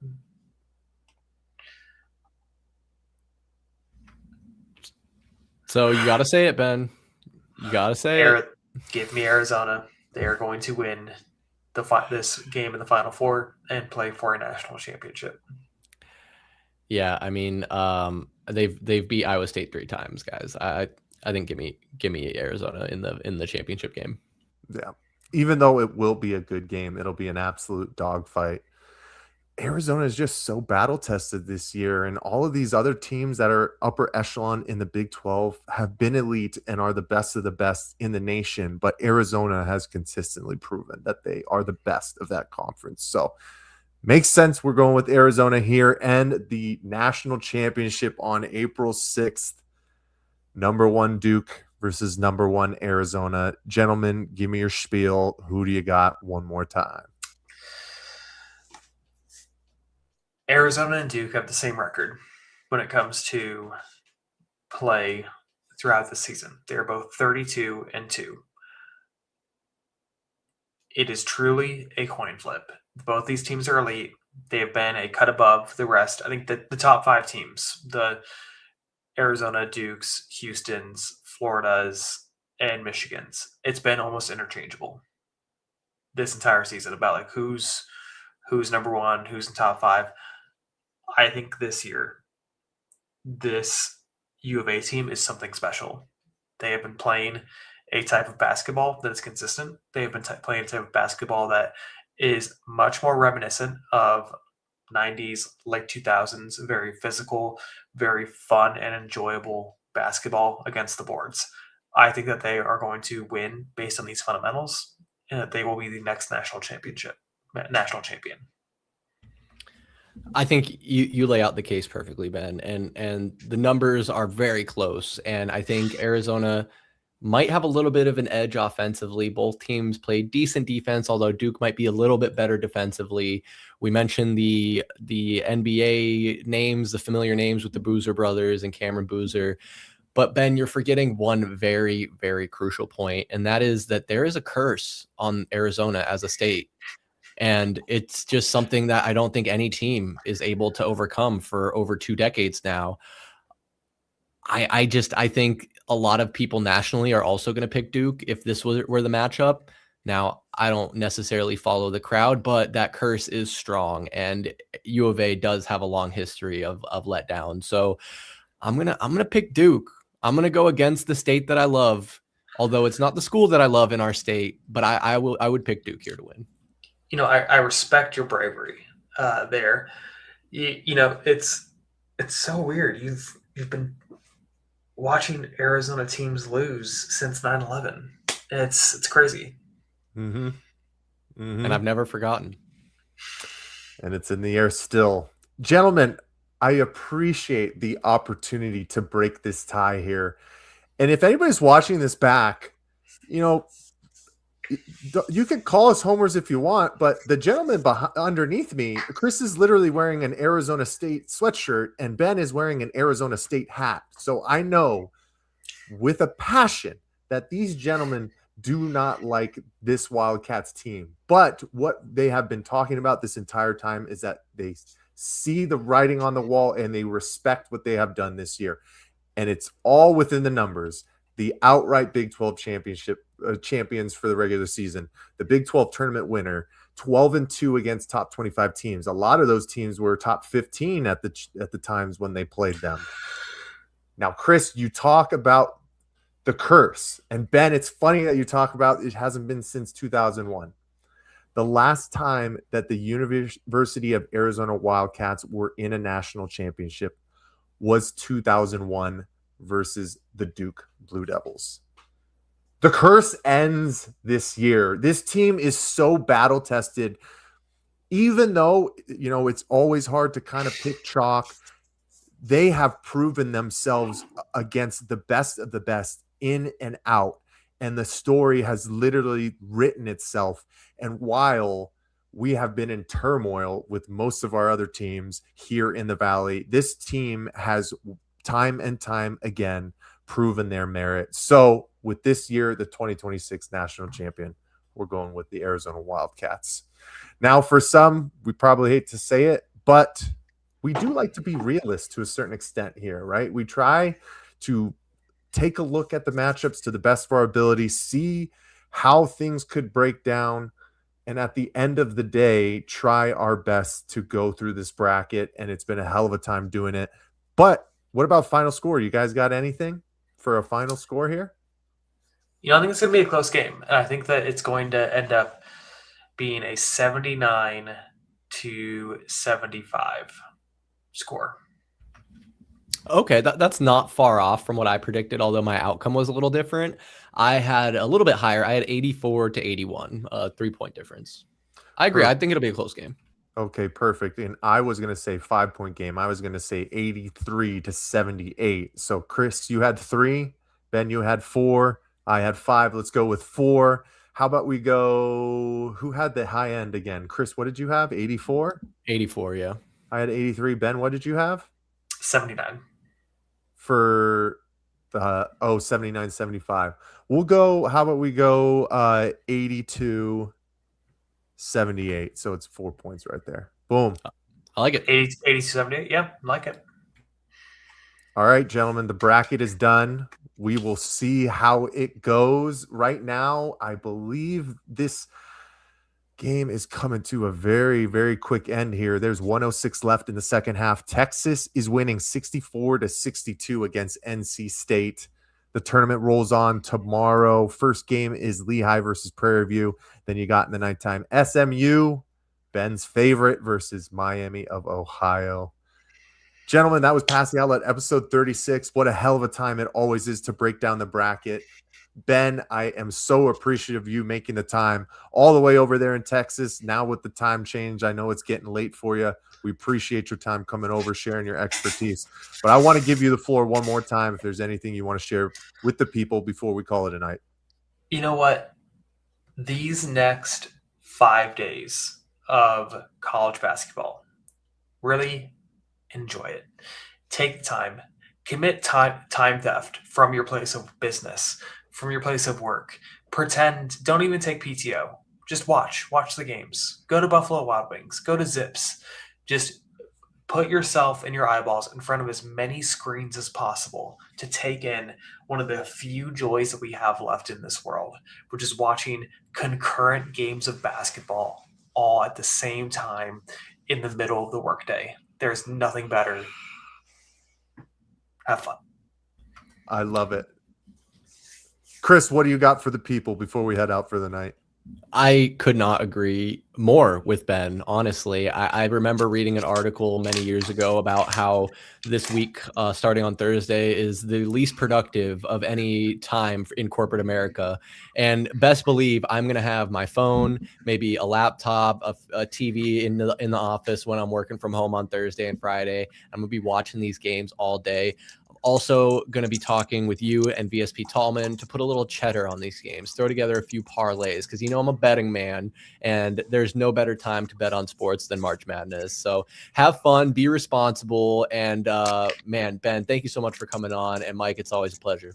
So you got to say it, Ben. You got to say it. Give me Arizona. They are going to win this game in the Final Four and play for a national championship. Yeah, I mean, they've beat Iowa State 3 times, guys. I think give me Arizona in the championship game. Yeah, even though it will be a good game, it'll be an absolute dogfight. Arizona is just so battle tested this year, and all of these other teams that are upper echelon in the Big 12 have been elite and are the best of the best in the nation. But Arizona has consistently proven that they are the best of that conference. So makes sense. We're going with Arizona here, and the national championship on April 6th. Number 1 Duke versus number 1 Arizona. Gentlemen, give me your spiel. Who do you got one more time? Arizona and Duke have the same record when it comes to play throughout the season. They're both 32-2. It is truly a coin flip. Both these teams are elite. They have been a cut above the rest. I think that the top 5 teams, the Arizona, Dukes, Houston's, Florida's, and Michigan's, it's been almost interchangeable this entire season about like who's number 1, who's in top 5. I think this year, this U of A team is something special. They have been playing a type of basketball that is consistent. They have been playing a type of basketball that is much more reminiscent of 90s, late 2000s, very physical, very fun and enjoyable basketball against the boards. I think that they are going to win based on these fundamentals, and that they will be the next national champion. I think you lay out the case perfectly, Ben, and the numbers are very close. And I think Arizona might have a little bit of an edge offensively. Both teams played decent defense, although Duke might be a little bit better defensively. We mentioned the NBA names, the familiar names with the Boozer brothers and Cameron Boozer. But Ben, you're forgetting one very, very crucial point, and that is that there is a curse on Arizona as a state. And it's just something that I don't think any team is able to overcome for over 2 decades now. I think a lot of people nationally are also going to pick Duke if this were the matchup. Now, I don't necessarily follow the crowd, but that curse is strong, and U of A does have a long history of letdown. So I'm gonna pick Duke. I'm gonna go against the state that I love, although it's not the school that I love in our state. But I would pick Duke here to win. I respect your bravery there. It's so weird. You've been watching Arizona teams lose since 9/11. It's crazy. Mm-hmm. Mm-hmm. And I've never forgotten. And it's in the air still. Gentlemen, I appreciate the opportunity to break this tie here. And if anybody's watching this back, you can call us homers if you want, but the gentleman underneath me, Chris, is literally wearing an Arizona State sweatshirt, and Ben is wearing an Arizona State hat. So I know with a passion that these gentlemen do not like this Wildcats team. But what they have been talking about this entire time is that they see the writing on the wall and they respect what they have done this year. And it's all within the numbers. The outright Big 12 championship champions for the regular season, the Big 12 tournament winner, 12-2 against top 25 teams. A lot of those teams were top 15 at the times when they played them. Now, Chris, you talk about the curse, and Ben, it's funny that you talk about it hasn't been since 2001. The last time that the University of Arizona Wildcats were in a national championship was 2001 versus the Duke Blue Devils. The curse ends this year. This team is so battle tested, even though, it's always hard to kind of pick chalk. They have proven themselves against the best of the best in and out. And the story has literally written itself. And while we have been in turmoil with most of our other teams here in the Valley, this team has time and time again proven their merit. So with this year, the 2026 national champion, we're going with the Arizona Wildcats. Now, for some, we probably hate to say it, but we do like to be realists to a certain extent here, right? We try to take a look at the matchups to the best of our ability, see how things could break down, and at the end of the day, try our best to go through this bracket. And it's been a hell of a time doing it. But what about final score? You guys got anything for a final score here? I think it's going to be a close game. And I think that it's going to end up being a 79-75 score. Okay, that's not far off from what I predicted, although my outcome was a little different. I had a little bit higher. I had 84-81, 3-point difference. I agree. I think it'll be a close game. Okay, perfect. And I was going to say 5-point game. I was going to say 83-78. So, Chris, you had 3. Ben, you had 4. I had 5. Let's go with 4. How about we go? Who had the high end again? Chris, what did you have? 84? 84, yeah. I had 83. Ben, what did you have? 79. For the 79-75. We'll go. How about we go 82-78? So it's 4 points right there. Boom. I like it. 82-78. Yeah, I like it. All right, gentlemen, the bracket is done. We will see how it goes. Right now, I believe this game is coming to a very, very quick end here. There's 106 left in the second half. Texas is winning 64-62 against NC State. The tournament rolls on tomorrow. First game is Lehigh versus Prairie View. Then you got in the nighttime SMU, Ben's favorite, versus Miami of Ohio. Gentlemen, that was Pass the Outlet, episode 36. What a hell of a time it always is to break down the bracket. Ben, I am so appreciative of you making the time all the way over there in Texas. Now with the time change, I know it's getting late for you. We appreciate your time coming over, sharing your expertise. But I want to give you the floor one more time if there's anything you want to share with the people before we call it a night. You know what? These next 5 days of college basketball, really enjoy it. Take the time, commit time theft from your place of business, from your place of work. Pretend, don't even take PTO. Just watch the games. Go to Buffalo Wild Wings, go to Zips. Just put yourself and your eyeballs in front of as many screens as possible to take in one of the few joys that we have left in this world, which is watching concurrent games of basketball all at the same time in the middle of the workday. There's nothing better. Have fun. I love it. Chris, what do you got for the people before we head out for the night? I could not agree more with Ben. Honestly, I remember reading an article many years ago about how this week, starting on Thursday, is the least productive of any time in corporate America. And best believe I'm going to have my phone, maybe a laptop, a TV in the office when I'm working from home on Thursday and Friday. I'm going to be watching these games all day. Also going to be talking with you and VSP Tallman to put a little cheddar on these games, throw together a few parlays, because I'm a betting man, and there's no better time to bet on sports than March Madness. So have fun, be responsible, and man, Ben, thank you so much for coming on, and Mike, it's always a pleasure.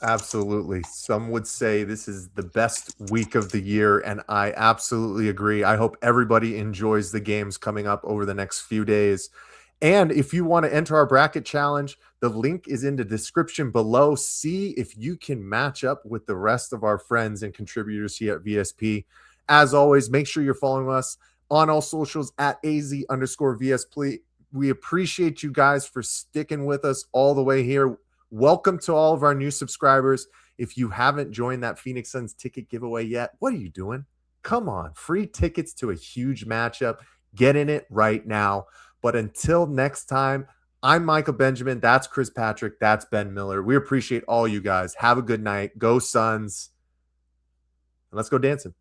Absolutely. Some would say this is the best week of the year, and I absolutely agree. I hope everybody enjoys the games coming up over the next few days. And if you want to enter our bracket challenge, the link is in the description below. See if you can match up with the rest of our friends and contributors here at VSP. As always, make sure you're following us on all socials at AZ_VSP. We appreciate you guys for sticking with us all the way here. Welcome to all of our new subscribers. If you haven't joined that Phoenix Suns ticket giveaway yet, what are you doing? Come on, free tickets to a huge matchup. Get in it right now. But until next time, I'm Michael Benjamin. That's Chris Patrick. That's Ben Miller. We appreciate all you guys. Have a good night. Go Suns. And let's go dancing.